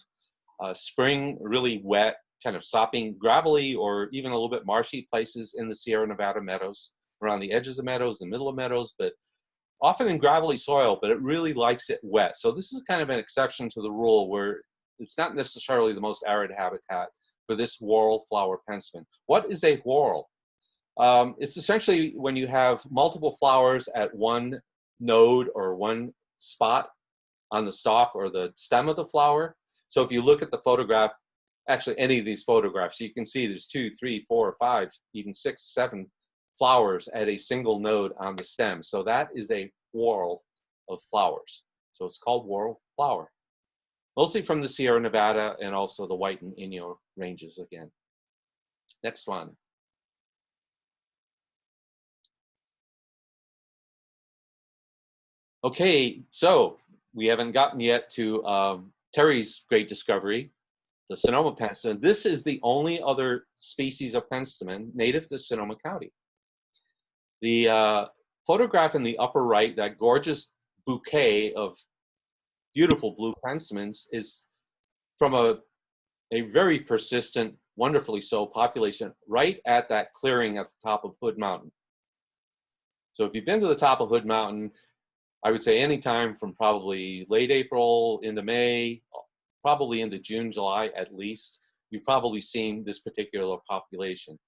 spring, really wet, kind of sopping, gravelly, or even a little bit marshy places in the Sierra Nevada meadows, around the edges of meadows, the middle of meadows, but often in gravelly soil, but it really likes it wet. So this is kind of an exception to the rule where it's not necessarily the most arid habitat for this whorl flower penstemon. What is a whorl? It's essentially when you have multiple flowers at one node or one spot on the stalk or the stem of the flower. So if you look at the photograph, actually any of these photographs, you can see there's 2, 3, 4, 5, even 6, 7 flowers at a single node on the stem. So that is a whorl of flowers. So it's called whorl flower. Mostly from the Sierra Nevada and also the White and Inyo ranges again. Next one. Okay, so we haven't gotten yet to Terry's great discovery, the Sonoma penstemon. This is the only other species of penstemon native to Sonoma County. The photograph in the upper right, that gorgeous bouquet of beautiful blue penstemons, is from a very persistent, wonderfully so population right at that clearing at the top of Hood Mountain. So if you've been to the top of Hood Mountain, I would say anytime from probably late April into May, probably into June, July at least, you've probably seen this particular population.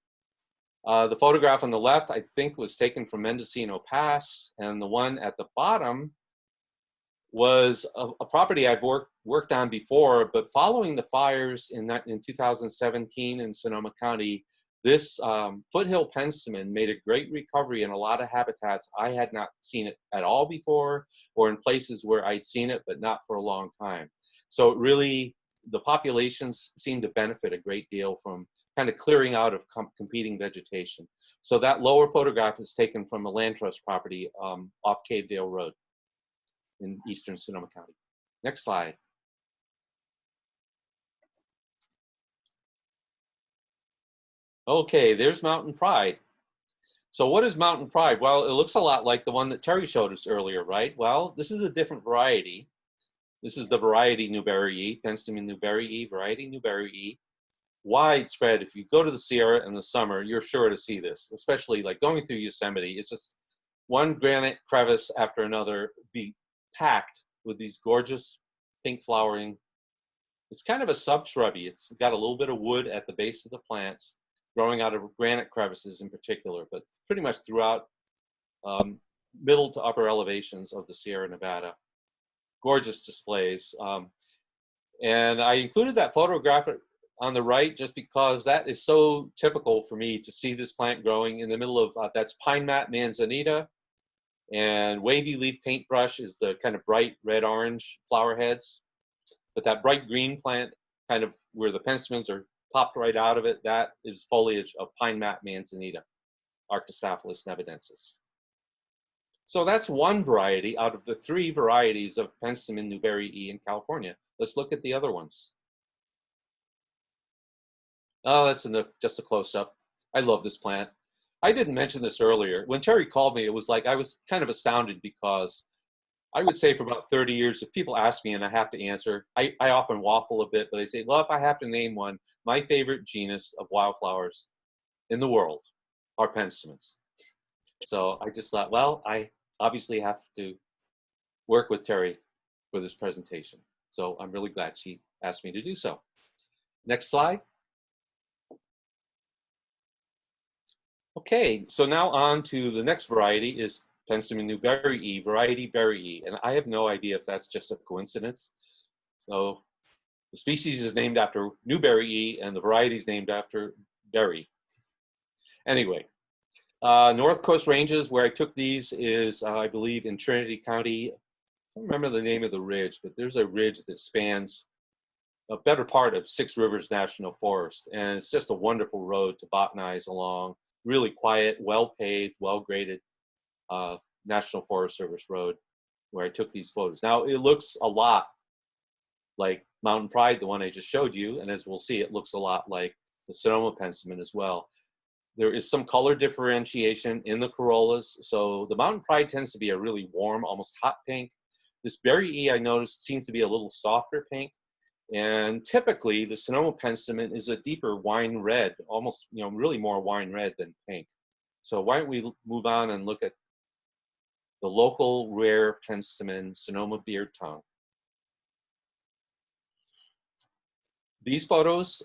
The photograph on the left, I think, was taken from Mendocino Pass, and the one at the bottom was a property I've worked on before, but following the fires in 2017 in Sonoma County, this foothill penstemon made a great recovery in a lot of habitats. I had not seen it at all before, or in places where I'd seen it, but not for a long time. So it really, the populations seem to benefit a great deal from kind of clearing out of competing vegetation. So that lower photograph is taken from a land trust property off Cavedale Road in eastern Sonoma County. Next slide. Okay, there's Mountain Pride. So what is Mountain Pride? Well, it looks a lot like the one that Terry showed us earlier, right? Well, this is a different variety. This is the variety Newberry E, penstemon Newberry E, variety Newberry E. Widespread. If you go to the Sierra in the summer, you're sure to see this, especially like going through Yosemite. It's just one granite crevice after another be packed with these gorgeous pink flowering. It's kind of a subshrubby. It's got a little bit of wood at the base of the plants, growing out of granite crevices in particular, but pretty much throughout middle to upper elevations of the Sierra Nevada. Gorgeous displays. And I included that photograph on the right just because that is so typical for me to see this plant growing in the middle of, that's pine mat manzanita, and wavy leaf paintbrush is the kind of bright red-orange flower heads. But that bright green plant, kind of where the penstemons are popped right out of it, that is foliage of pine mat manzanita, Arctostaphylos nevadensis. So that's one variety out of the 3 varieties of penstemon Newberry E in California. Let's look at the other ones. Oh, that's just a close-up. I love this plant. I didn't mention this earlier. When Terry called me, it was like I was kind of astounded because I would say for about 30 years, if people ask me and I have to answer, I often waffle a bit, but I say, well, if I have to name one, my favorite genus of wildflowers in the world are penstemons. So I just thought, well, I obviously have to work with Terry for this presentation. So I'm really glad she asked me to do so. Next slide. Okay, so now on to the next variety is penstemon Newberry E, variety Berry E. And I have no idea if that's just a coincidence. So the species is named after Newberry E and the variety is named after berry. Anyway, North Coast Ranges, where I took these is, I believe, in Trinity County. I don't remember the name of the ridge, but there's a ridge that spans a better part of Six Rivers National Forest. And it's just a wonderful road to botanize along. Really quiet, well-paved, well-graded National Forest Service road where I took these photos. Now, it looks a lot like Mountain Pride, the one I just showed you, and as we'll see, it looks a lot like the Sonoma penstemon as well. There is some color differentiation in the corollas, so the Mountain Pride tends to be a really warm, almost hot pink. This Berry E, I noticed, seems to be a little softer pink, and typically the Sonoma penstemon is a deeper wine red, almost, really more wine red than pink. So why don't we move on and look at the local rare penstemon, Sonoma beard tongue. These photos,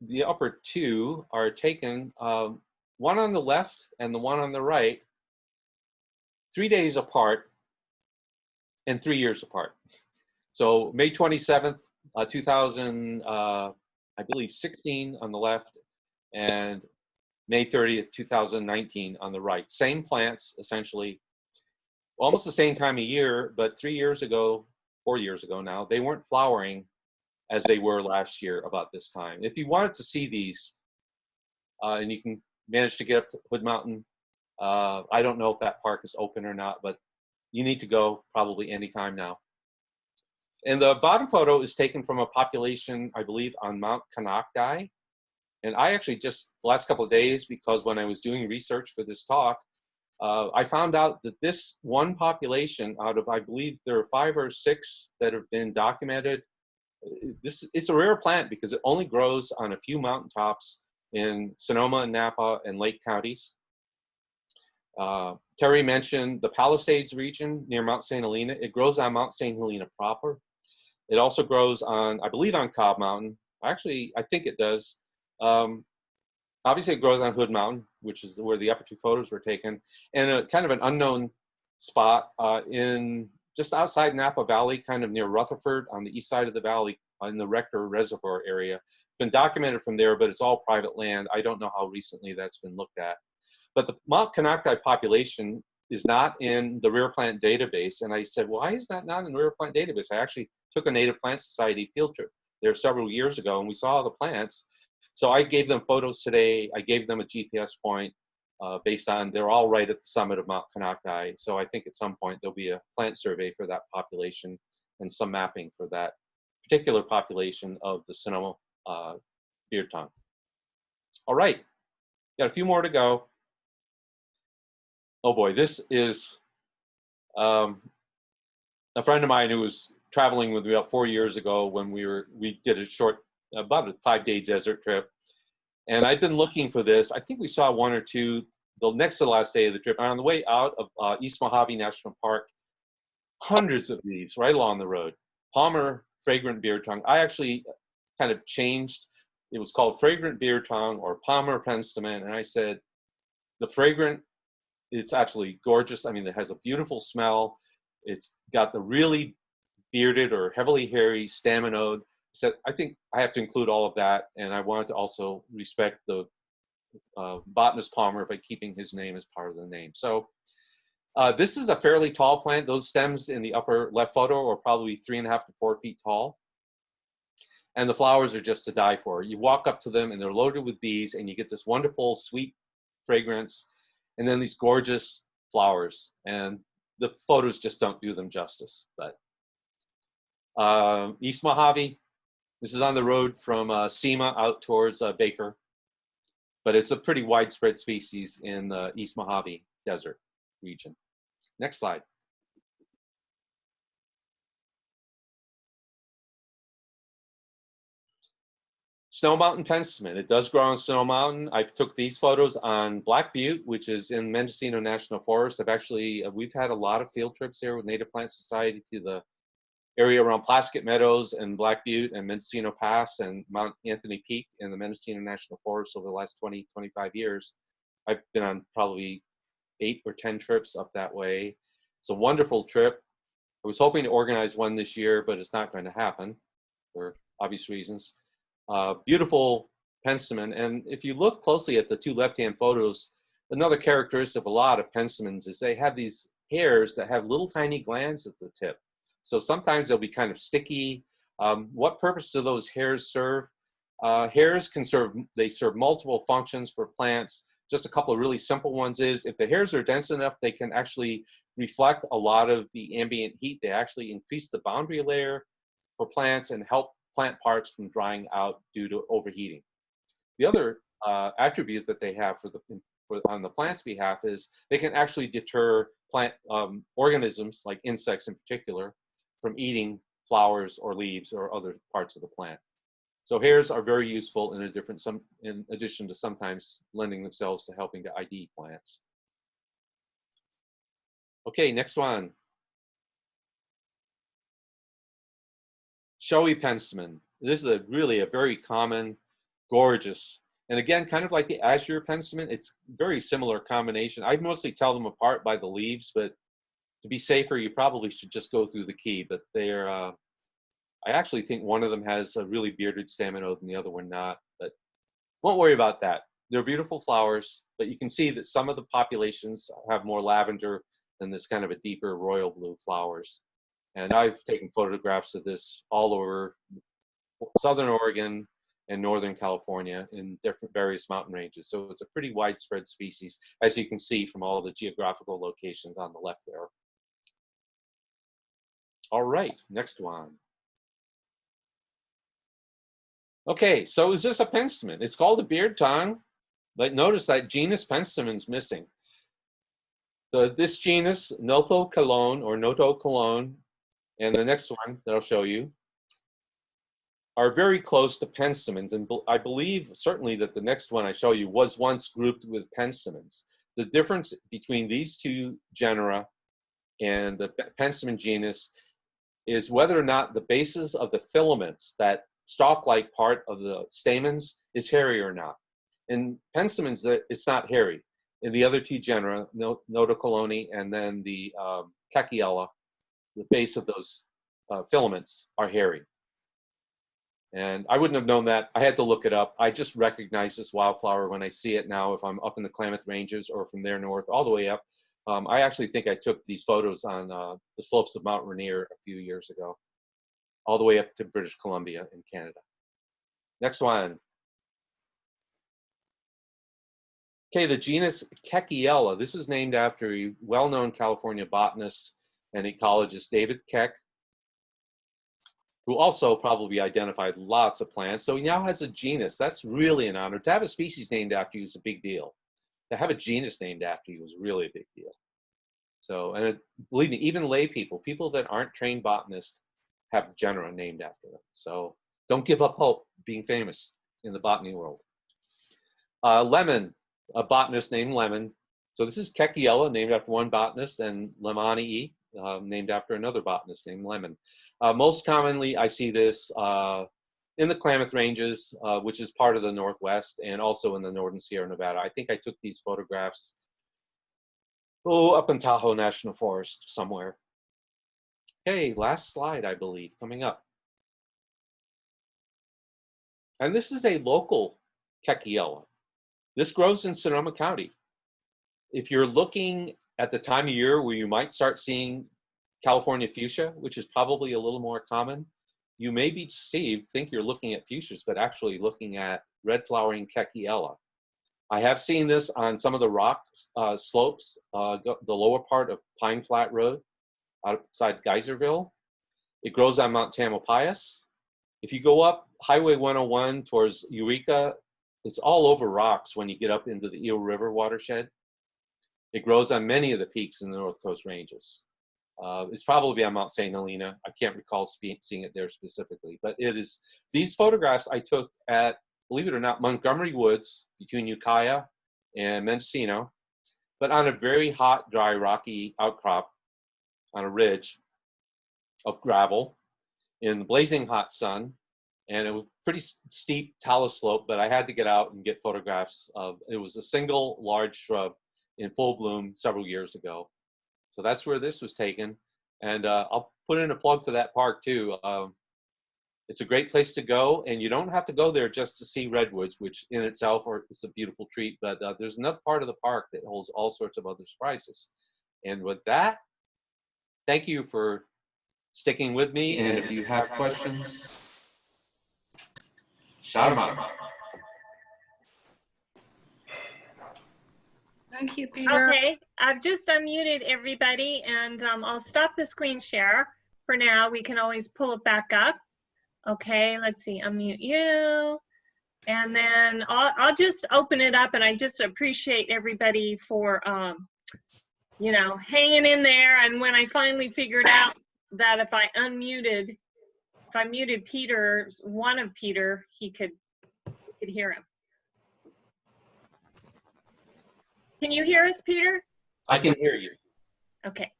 the upper 2 are taken, one on the left and the one on the right, 3 days apart and 3 years apart. So May 27th, 2000, I believe 16 on the left, and May 30th, 2019 on the right. Same plants, essentially, almost the same time of year, but 3 years ago, 4 years ago now, they weren't flowering as they were last year about this time. If you wanted to see these, and you can manage to get up to Hood Mountain, I don't know if that park is open or not, but you need to go probably anytime now. And the bottom photo is taken from a population, I believe, on Mount Kanakdai. And I actually just, the last couple of days, because when I was doing research for this talk, I found out that this one population out of, I believe there are 5 or 6 that have been documented. It's a rare plant because it only grows on a few mountaintops in Sonoma and Napa and Lake counties. Terry mentioned the Palisades region near Mount St. Helena. It grows on Mount St. Helena proper. It also grows on, I believe, on Cobb Mountain. Actually, I think it does. Obviously, it grows on Hood Mountain, which is where the upper 2 photos were taken, and a kind of an unknown spot in just outside Napa Valley, kind of near Rutherford on the east side of the valley in the Rector Reservoir area. It's been documented from there, but it's all private land. I don't know how recently that's been looked at. But the Mount Kanakdai population is not in the Rare Plant database. And I said, why is that not in the Rare Plant database? I actually took a Native Plant Society field trip there several years ago, and we saw the plants. So I gave them photos today. I gave them a GPS point based on, they're all right at the summit of Mount Kanakdai. So I think at some point there'll be a plant survey for that population and some mapping for that particular population of the Sonoma beard tongue. All right, got a few more to go. oh boy, this is a friend of mine who was traveling with me about 4 years ago when we did a short, about a 5-day desert trip. And I've been looking for this. I think we saw one or two the next to the last day of the trip. And on the way out of East Mojave National Park, hundreds of these right along the road. Palmer fragrant beard tongue. I actually kind of changed. It was called fragrant beard tongue or Palmer penstemon. And I said, the fragrant, it's absolutely gorgeous. I mean, it has a beautiful smell. It's got the really bearded or heavily hairy staminode. So I think I have to include all of that, and I wanted to also respect the botanist Palmer by keeping his name as part of the name. So this is a fairly tall plant. Those stems in the upper left photo are probably 3.5 to 4 feet tall, and the flowers are just to die for. You walk up to them, and they're loaded with bees, and you get this wonderful, sweet fragrance, and then these gorgeous flowers. And the photos just don't do them justice. But East Mojave. This is on the road from SEMA out towards Baker, but it's a pretty widespread species in the East Mojave Desert region. Next slide. Snow Mountain penstemon. It does grow on Snow Mountain. I took these photos on Black Butte, which is in Mendocino National Forest. We've had a lot of field trips here with Native Plant Society to the area around Plaskett Meadows and Black Butte and Mendocino Pass and Mount Anthony Peak in the Mendocino National Forest over the last 20, 25 years. I've been on probably 8 or 10 trips up that way. It's a wonderful trip. I was hoping to organize one this year, but it's not going to happen for obvious reasons. Beautiful penstemon. And if you look closely at the two left-hand photos, another characteristic of a lot of penstemons is they have these hairs that have little tiny glands at the tip. So sometimes they'll be kind of sticky. What purpose do those hairs serve? Hairs serve multiple functions for plants. Just a couple of really simple ones is if the hairs are dense enough, they can actually reflect a lot of the ambient heat. They actually increase the boundary layer for plants and help plant parts from drying out due to overheating. The other attribute that they have on the plant's behalf is they can actually deter plant organisms, like insects in particular, from eating flowers or leaves or other parts of the plant. So hairs are very useful in addition to sometimes lending themselves to helping to ID plants. Okay, next one. Showy penstemon. This is really a very common, gorgeous, and again, kind of like the azure penstemon, it's very similar combination. I mostly tell them apart by the leaves, but to be safer, you probably should just go through the key. But they're, I actually think one of them has a really bearded staminode and the other one not, but won't worry about that. They're beautiful flowers, but you can see that some of the populations have more lavender than this kind of a deeper royal blue flowers. And I've taken photographs of this all over Southern Oregon and Northern California in various mountain ranges. So it's a pretty widespread species, as you can see from all the geographical locations on the left there. All right, next one. Okay, so is this a penstemon? It's called a beard tongue, but notice that genus penstemon's missing. This genus, Notocolone or Notocolone, and the next one that I'll show you, are very close to penstemons, and I believe certainly that the next one I show you was once grouped with penstemons. The difference between these two genera and the penstemon genus is whether or not the bases of the filaments, that stalk-like part of the stamens, is hairy or not. In penstemons, it's not hairy. In the other two genera, Notocolone and then the Kekiella, the base of those filaments are hairy. And I wouldn't have known that. I had to look it up. I just recognize this wildflower when I see it now, if I'm up in the Klamath Ranges or from there north all the way up. I actually think I took these photos on the slopes of Mount Rainier a few years ago, all the way up to British Columbia in Canada. Next one. Okay, the genus Kekiella. This is named after a well-known California botanist and ecologist, David Keck, who also probably identified lots of plants. So he now has a genus. That's really an honor. To have a species named after you is a big deal. to have a genus named after you was really a big deal. So, and believe me, even lay people that aren't trained botanists, have genera named after them. So don't give up hope being famous in the botany world. Lemon, a botanist named Lemon. So this is Kekiella, named after one botanist, and Lemanii, named after another botanist named Lemon. Most commonly, I see this in the Klamath Ranges, which is part of the Northwest, and also in the Northern Sierra Nevada. I think I took these photographs, up in Tahoe National Forest somewhere. Okay, last slide, I believe, coming up. And this is a local Kekiella. This grows in Sonoma County. If you're looking at the time of year where you might start seeing California fuchsia, which is probably a little more common, you may be deceived, think you're looking at fuchsias, but actually looking at red flowering Kekiella. I have seen this on some of the rock slopes, the lower part of Pine Flat Road outside Geyserville. It grows on Mount Tamalpais. If you go up Highway 101 towards Eureka, it's all over rocks when you get up into the Eel River watershed. It grows on many of the peaks in the North Coast Ranges. It's probably on Mount St. Helena. I can't recall seeing it there specifically, but it is. These photographs I took at, believe it or not, Montgomery Woods between Ukiah and Mendocino, but on a very hot, dry, rocky outcrop on a ridge of gravel in the blazing hot sun. And it was pretty steep talus slope, but I had to get out and get photographs of, it was a single large shrub in full bloom several years ago. So that's where this was taken. And I'll put in a plug for that park too. It's a great place to go, and you don't have to go there just to see redwoods, which in itself is a beautiful treat, but there's another part of the park that holds all sorts of other surprises. And with that, thank you for sticking with me. And if you have questions, shout them out. Thank you, Peter. Okay, I've just unmuted everybody, and I'll stop the screen share for now. We can always pull it back up. Okay, let's see, unmute you. And then I'll just open it up, and I just appreciate everybody for, you know, hanging in there. And when I finally figured out that if I muted Peter's, one of Peter, he could hear him. Can you hear us, Peter? I can hear you. Okay.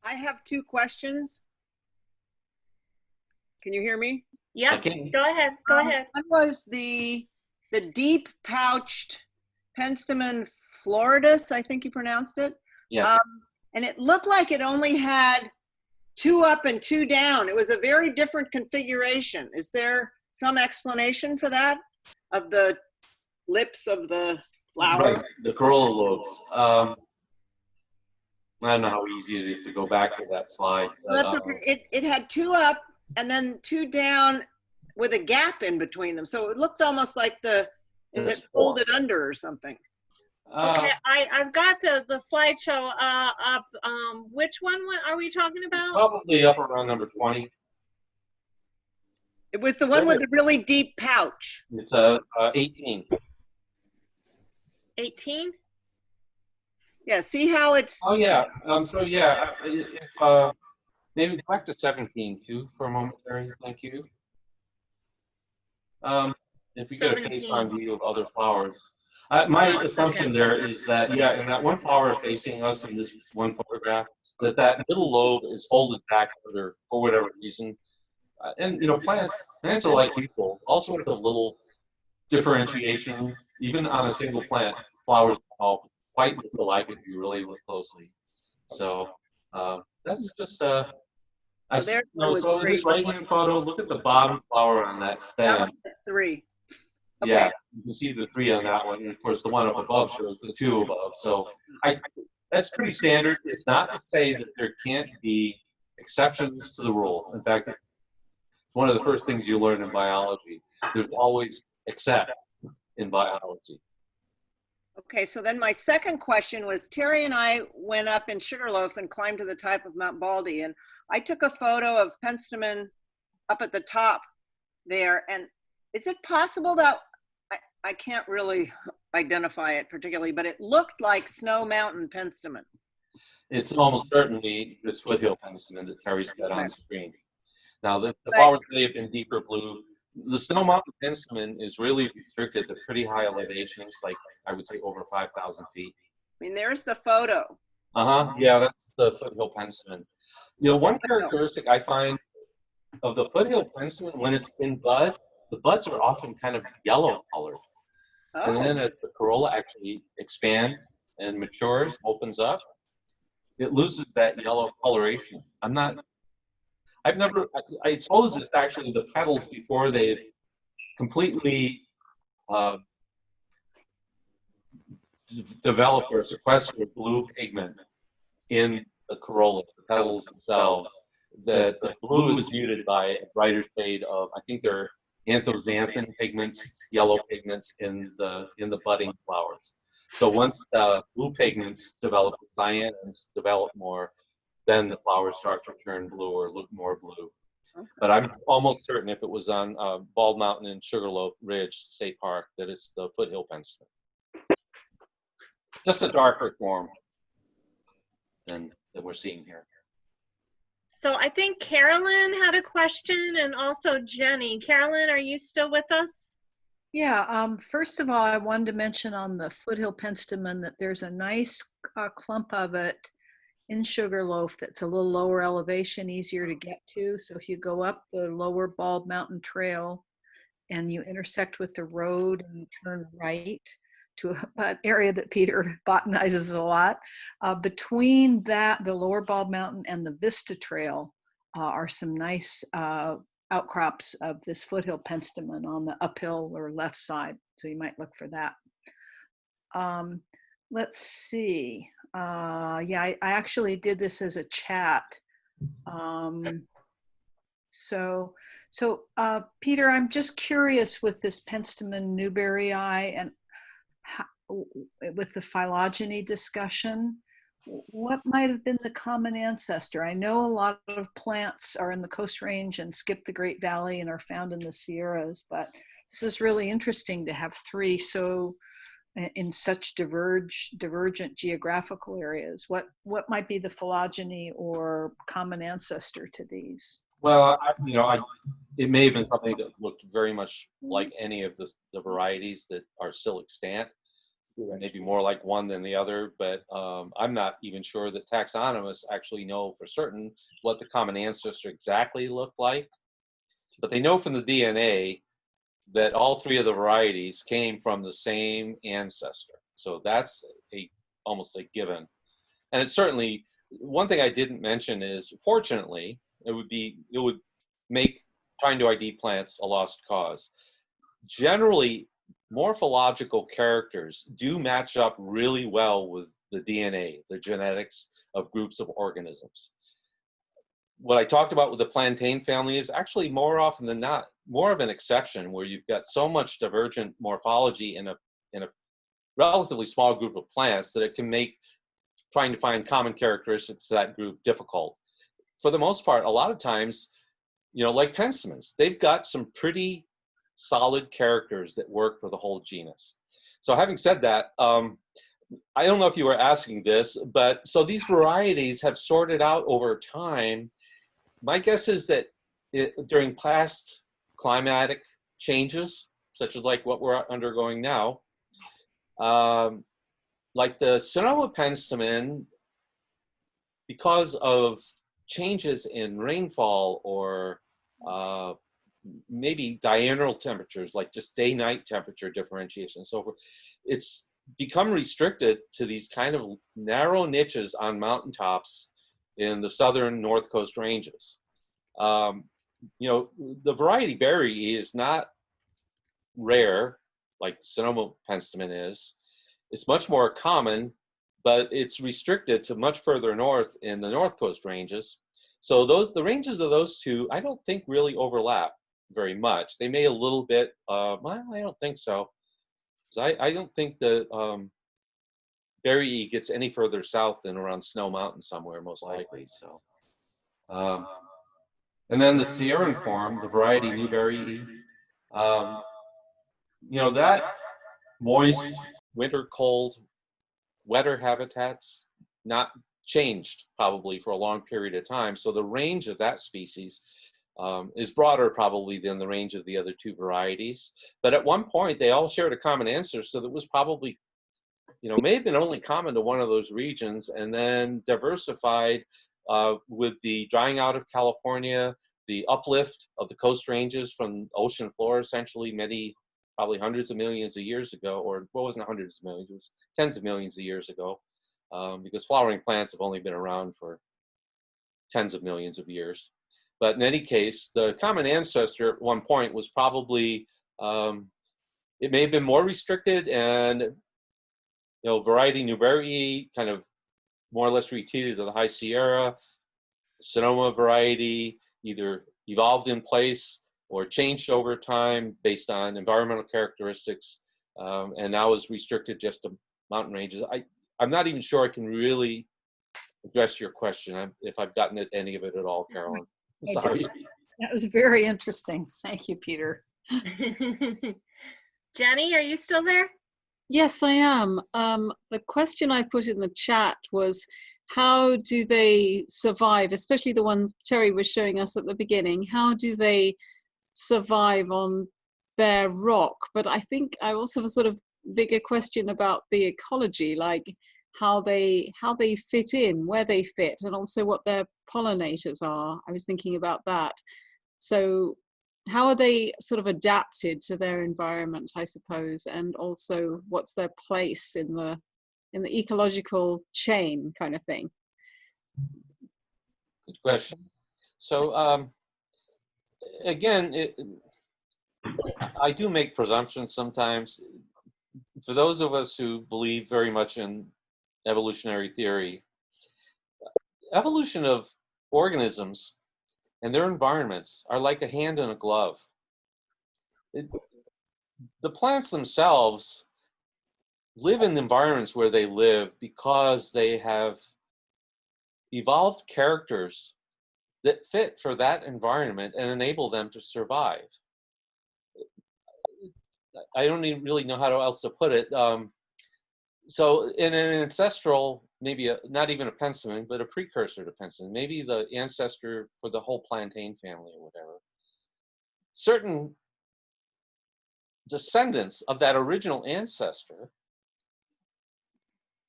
I have two questions. Can you hear me? Yeah, Okay. go ahead, go ahead. One was the deep pouched penstemon floridus, I think you pronounced it. Yes. And it looked like it only had 2 up and 2 down. It was a very different configuration. Is there some explanation for that? Of the lips of the flower? Right, the corolla lobes. I don't know how easy it is to go back to that slide. Well, that's okay. It had 2 up and then 2 down with a gap in between them. So it looked almost like it folded under or something. Okay, I've got the slideshow up. Which one are we talking about? Probably up around number 20. It was the one with the really deep pouch. It's 18. 18? Yeah, see how it's... Oh yeah. So yeah, if maybe back to 17 too for a moment, Terry. Thank you. If we get a 17. face-on view of other flowers. My assumption there is that, yeah, and that one flower facing us in this one photograph, that middle lobe is folded back under, for whatever reason. And, you know, plants are like people, all sorts of little differentiation, even on a single plant. Flowers all quite look alike if you really look closely. So that's just, so in this right-hand photo, look at the bottom flower on that stem. That's 3. Okay. Yeah, you can see the 3 on that one. And of course, the one up above shows the 2 above. So that's pretty standard. It's not to say that there can't be exceptions to the rule. In fact, it's one of the first things you learn in biology. There's always except in biology. Okay, so then my second question was, Terry and I went up in Sugarloaf and climbed to the top of Mount Baldy, and I took a photo of penstemon up at the top there. And is it possible that I can't really identify it particularly, but it looked like Snow Mountain penstemon. It's almost certainly this foothill penstemon that Terry's got on the screen. Now, the But- flowers may have been deeper blue. The Snow Mountain penstemon is really restricted to pretty high elevations, like I would say over 5,000 feet. I mean, there's the photo. Yeah, that's the foothill penstemon. You know, one characteristic I find of the foothill penstemon, when it's in bud, the buds are often kind of yellow colored. And then as the corolla actually expands and matures, opens up, it loses that yellow coloration. I suppose it's actually the petals before they've completely developed or sequestered blue pigment in the corolla, the petals themselves. The blue is muted by a brighter shade of, I think they're anthocyanthin pigments, yellow pigments in the budding flowers. So once the blue pigments develop, the cyanins develop more, then the flowers start to turn blue or look more blue. Okay. But I'm almost certain if it was on Bald Mountain and Sugarloaf Ridge State Park that it's the foothill penstemon. Just a darker form than we're seeing here. So I think Carolyn had a question, and also Jenny. Carolyn, are you still with us? Yeah, first of all, I wanted to mention on the foothill penstemon that there's a nice clump of it in Sugarloaf that's a little lower elevation, easier to get to. So if you go up the lower Bald Mountain Trail and you intersect with the road and you turn right to an area that Peter botanizes a lot, between that, the lower Bald Mountain and the Vista Trail are some nice outcrops of this foothill penstemon on the uphill or left side. So you might look for that. Let's see. Yeah, I actually did this as a chat. So Peter, I'm just curious with this penstemon Newberry and how, with the phylogeny discussion, what might have been the common ancestor? I know a lot of plants are in the Coast Range and skip the Great Valley and are found in the Sierras, but this is really interesting to have three so in such divergent geographical areas. What might be the phylogeny or common ancestor to these? Well, it may have been something that looked very much like any of the varieties that are still extant. Maybe more like one than the other, but I'm not even sure that taxonomists actually know for certain what the common ancestor exactly looked like. But they know from the DNA that all three of the varieties came from the same ancestor. So that's almost a given. And it's certainly, one thing I didn't mention is, fortunately, it would make trying to ID plants a lost cause. Generally, morphological characters do match up really well with the DNA, the genetics of groups of organisms. What I talked about with the plantain family is actually more often than not more of an exception, where you've got so much divergent morphology in a relatively small group of plants that it can make trying to find common characteristics of that group difficult. For the most part, a lot of times, like penstemons, they've got some pretty solid characters that work for the whole genus. So having said that, I don't know if you were asking this, but so these varieties have sorted out over time. My guess is that during past climatic changes, such as like what we're undergoing now, like the Sonoma penstemon, because of changes in rainfall or maybe diurnal temperatures, like just day-night temperature differentiation and so forth, it's become restricted to these kind of narrow niches on mountaintops in the southern North Coast ranges. The variety berry is not rare like Sonoma penstemon is. It's much more common, but it's restricted to much further north in the North Coast ranges. So the ranges of those two, I don't think really overlap very much. They may a little bit, well, I don't think so. I don't think the berry gets any further south than around Snow Mountain somewhere, most likely. So, and then the Sierran form, the variety Newberry, that moist winter cold, wetter habitats, not changed probably for a long period of time. So the range of that species is broader probably than the range of the other two varieties. But at one point, they all shared a common ancestor, so that was probably, may have been only common to one of those regions, and then diversified with the drying out of California, the uplift of the coast ranges from ocean floor, essentially probably hundreds of millions of years ago, or well, it wasn't hundreds of millions, it was tens of millions of years ago, because flowering plants have only been around for tens of millions of years. But in any case, the common ancestor at one point was probably, it may have been more restricted, and variety Newberii kind of more or less retreated to the High Sierra. Sonoma variety either evolved in place or changed over time based on environmental characteristics, and now is restricted just to mountain ranges. I'm not even sure I can really address your question, if I've gotten at any of it at all, Carolyn. Sorry. That was very interesting. Thank you, Peter. Jenny, are you still there? Yes, I am. The question I put in the chat was, how do they survive, especially the ones Terry was showing us at the beginning? How do they survive on bare rock? But I think I also have a sort of bigger question about the ecology, like how they fit in, where they fit, and also what their pollinators are. I was thinking about that. So how are they sort of adapted to their environment, I suppose, and also what's their place in the ecological chain kind of thing? Good question. So again, I do make presumptions sometimes. For those of us who believe very much in evolutionary theory, evolution of organisms and their environments are like a hand in a glove. The plants themselves live in environments where they live because they have evolved characters that fit for that environment and enable them to survive. I don't even really know how else to put it. So in an ancestral, maybe not even a penstemon, but a precursor to penstemon, maybe the ancestor for the whole plantain family or whatever, certain descendants of that original ancestor,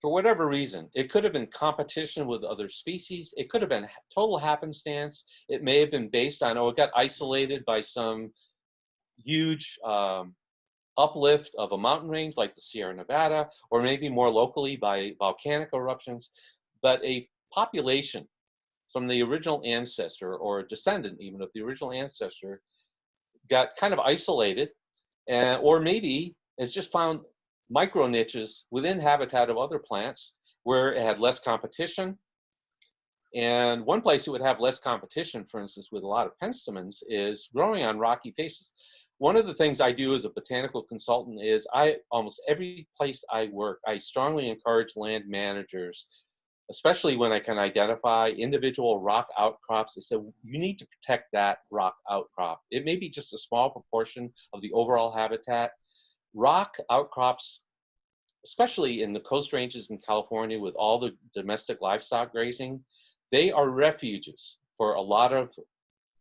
for whatever reason, it could have been competition with other species, it could have been total happenstance, it may have been based on, it got isolated by some huge uplift of a mountain range like the Sierra Nevada, or maybe more locally by volcanic eruptions. But a population from the original ancestor, or a descendant even of the original ancestor, got kind of isolated, or maybe has just found micro niches within habitat of other plants where it had less competition. And one place it would have less competition, for instance, with a lot of penstemons, is growing on rocky faces. One of the things I do as a botanical consultant is almost every place I work, I strongly encourage land managers, especially when I can identify individual rock outcrops. I say, you need to protect that rock outcrop. It may be just a small proportion of the overall habitat. Rock outcrops, especially in the coast ranges in California with all the domestic livestock grazing, they are refuges for a lot of,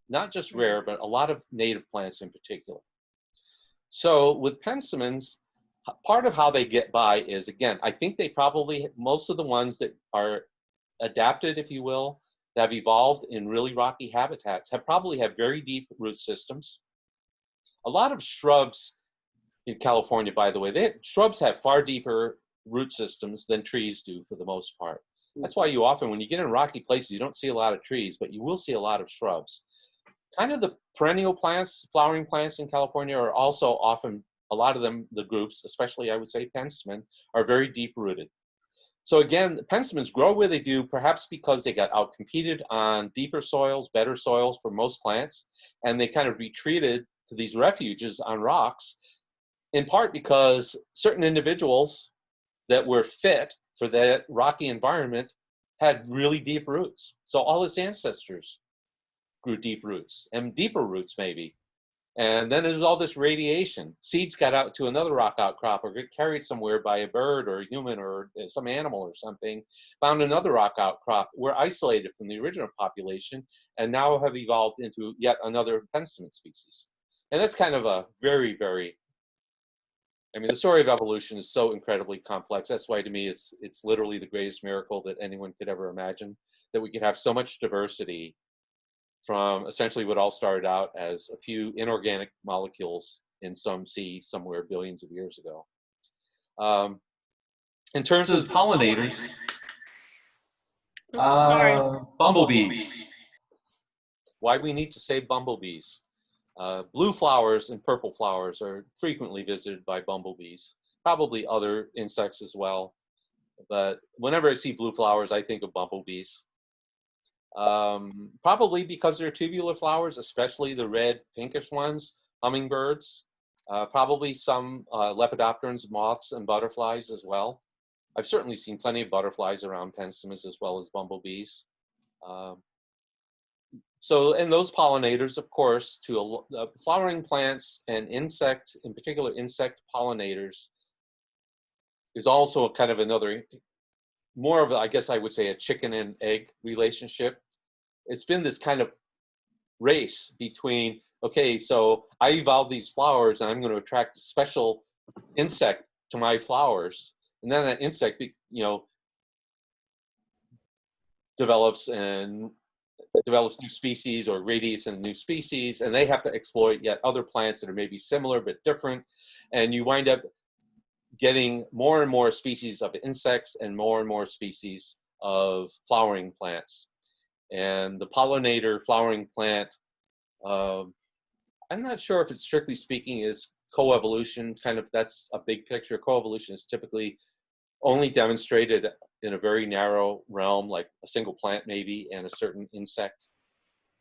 not just rare, but a lot of native plants in particular. So with penstemons, part of how they get by is, again, I think they probably, most of the ones that are adapted, if you will, that have evolved in really rocky habitats probably have very deep root systems. A lot of shrubs in California, by the way, shrubs have far deeper root systems than trees do for the most part. That's why you often, when you get in rocky places, you don't see a lot of trees, but you will see a lot of shrubs. Kind of the perennial plants, flowering plants in California are also often, a lot of them, the groups, especially I would say penstemon, are very deep rooted. So again, penstemons grow where they do, perhaps because they got outcompeted on deeper soils, better soils for most plants, and they kind of retreated to these refuges on rocks, in part because certain individuals that were fit for that rocky environment had really deep roots. So all its ancestors grew deep roots, and deeper roots maybe. And then there's all this radiation. Seeds got out to another rock outcrop or get carried somewhere by a bird or a human or some animal or something, found another rock outcrop, were isolated from the original population, and now have evolved into yet another penstemon species. And that's kind of a very, very, I mean, the story of evolution is so incredibly complex. That's why to me it's literally the greatest miracle that anyone could ever imagine, that we could have so much diversity from essentially what all started out as a few inorganic molecules in some sea somewhere billions of years ago. In terms of pollinators, bumblebees. Why we need to say bumblebees? Blue flowers and purple flowers are frequently visited by bumblebees, probably other insects as well. But whenever I see blue flowers, I think of bumblebees. Probably because they're tubular flowers, especially the red pinkish ones, hummingbirds, probably some lepidopterans, moths, and butterflies as well. I've certainly seen plenty of butterflies around penstemons as well as bumblebees. And those pollinators, of course, to flowering plants and insect, in particular insect pollinators, is also kind of another, more of, I guess I would say, a chicken and egg relationship. It's been this kind of race between, okay, so I evolved these flowers and I'm going to attract a special insect to my flowers. And then that insect, develops new species or radiates into new species, and they have to exploit yet other plants that are maybe similar but different. And you wind up getting more and more species of insects and more species of flowering plants. And the pollinator flowering plant, I'm not sure if it's strictly speaking is coevolution, kind of, that's a big picture. Coevolution is typically only demonstrated in a very narrow realm, like a single plant maybe and a certain insect.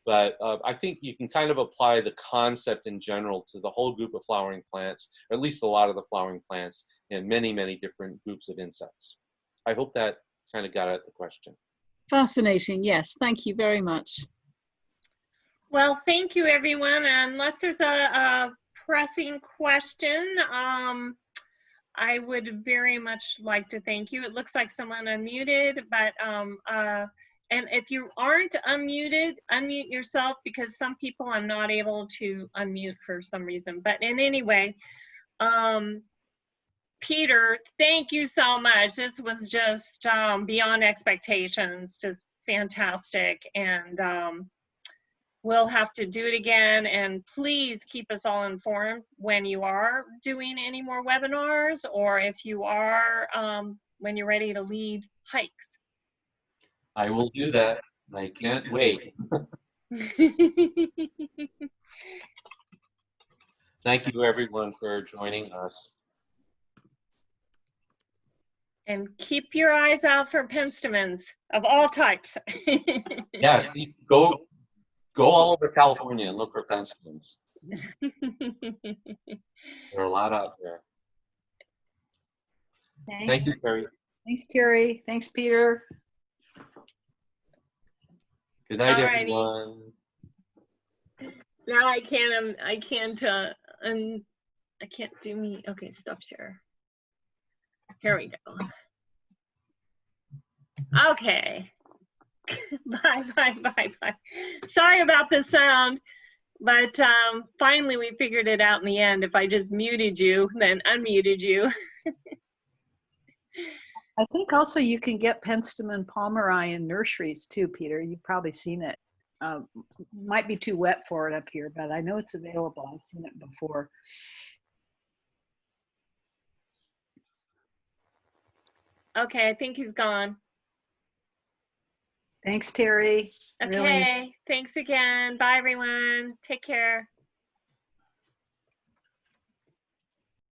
But I think you can kind of apply the concept in general to the whole group of flowering plants, or at least a lot of the flowering plants, and many different groups of insects. I hope that kind of got at the question. Fascinating, yes. Thank you very much. Well, thank you, everyone. Unless there's a pressing question, I would very much like to thank you. It looks like someone unmuted, but and if you aren't unmuted, unmute yourself, because some people I'm not able to unmute for some reason. But in any way, Peter, thank you so much. This was just beyond expectations, just fantastic. And we'll have to do it again. And please keep us all informed when you are doing any more webinars, or if you are, when you're ready to lead hikes. I will do that. I can't wait. Thank you, everyone, for joining us. And keep your eyes out for penstemons of all types. Yes, go all over California and look for penstemons. There are a lot out there. Thanks. Thank you, Terry. Thanks, Terry. Thanks, Peter. Good night, Alrighty. everyone. Now I can't do me. Okay, stop share. Here we go. Okay. Bye. Sorry about the sound, but finally we figured it out in the end. If I just muted you, then unmuted you. I think also you can get penstemon palmeri in nurseries too, Peter. You've probably seen it. Might be too wet for it up here, but I know it's available. I've seen it before. Okay, I think he's gone. Thanks, Terry. Okay, Really. thanks again. Bye, everyone. Take care.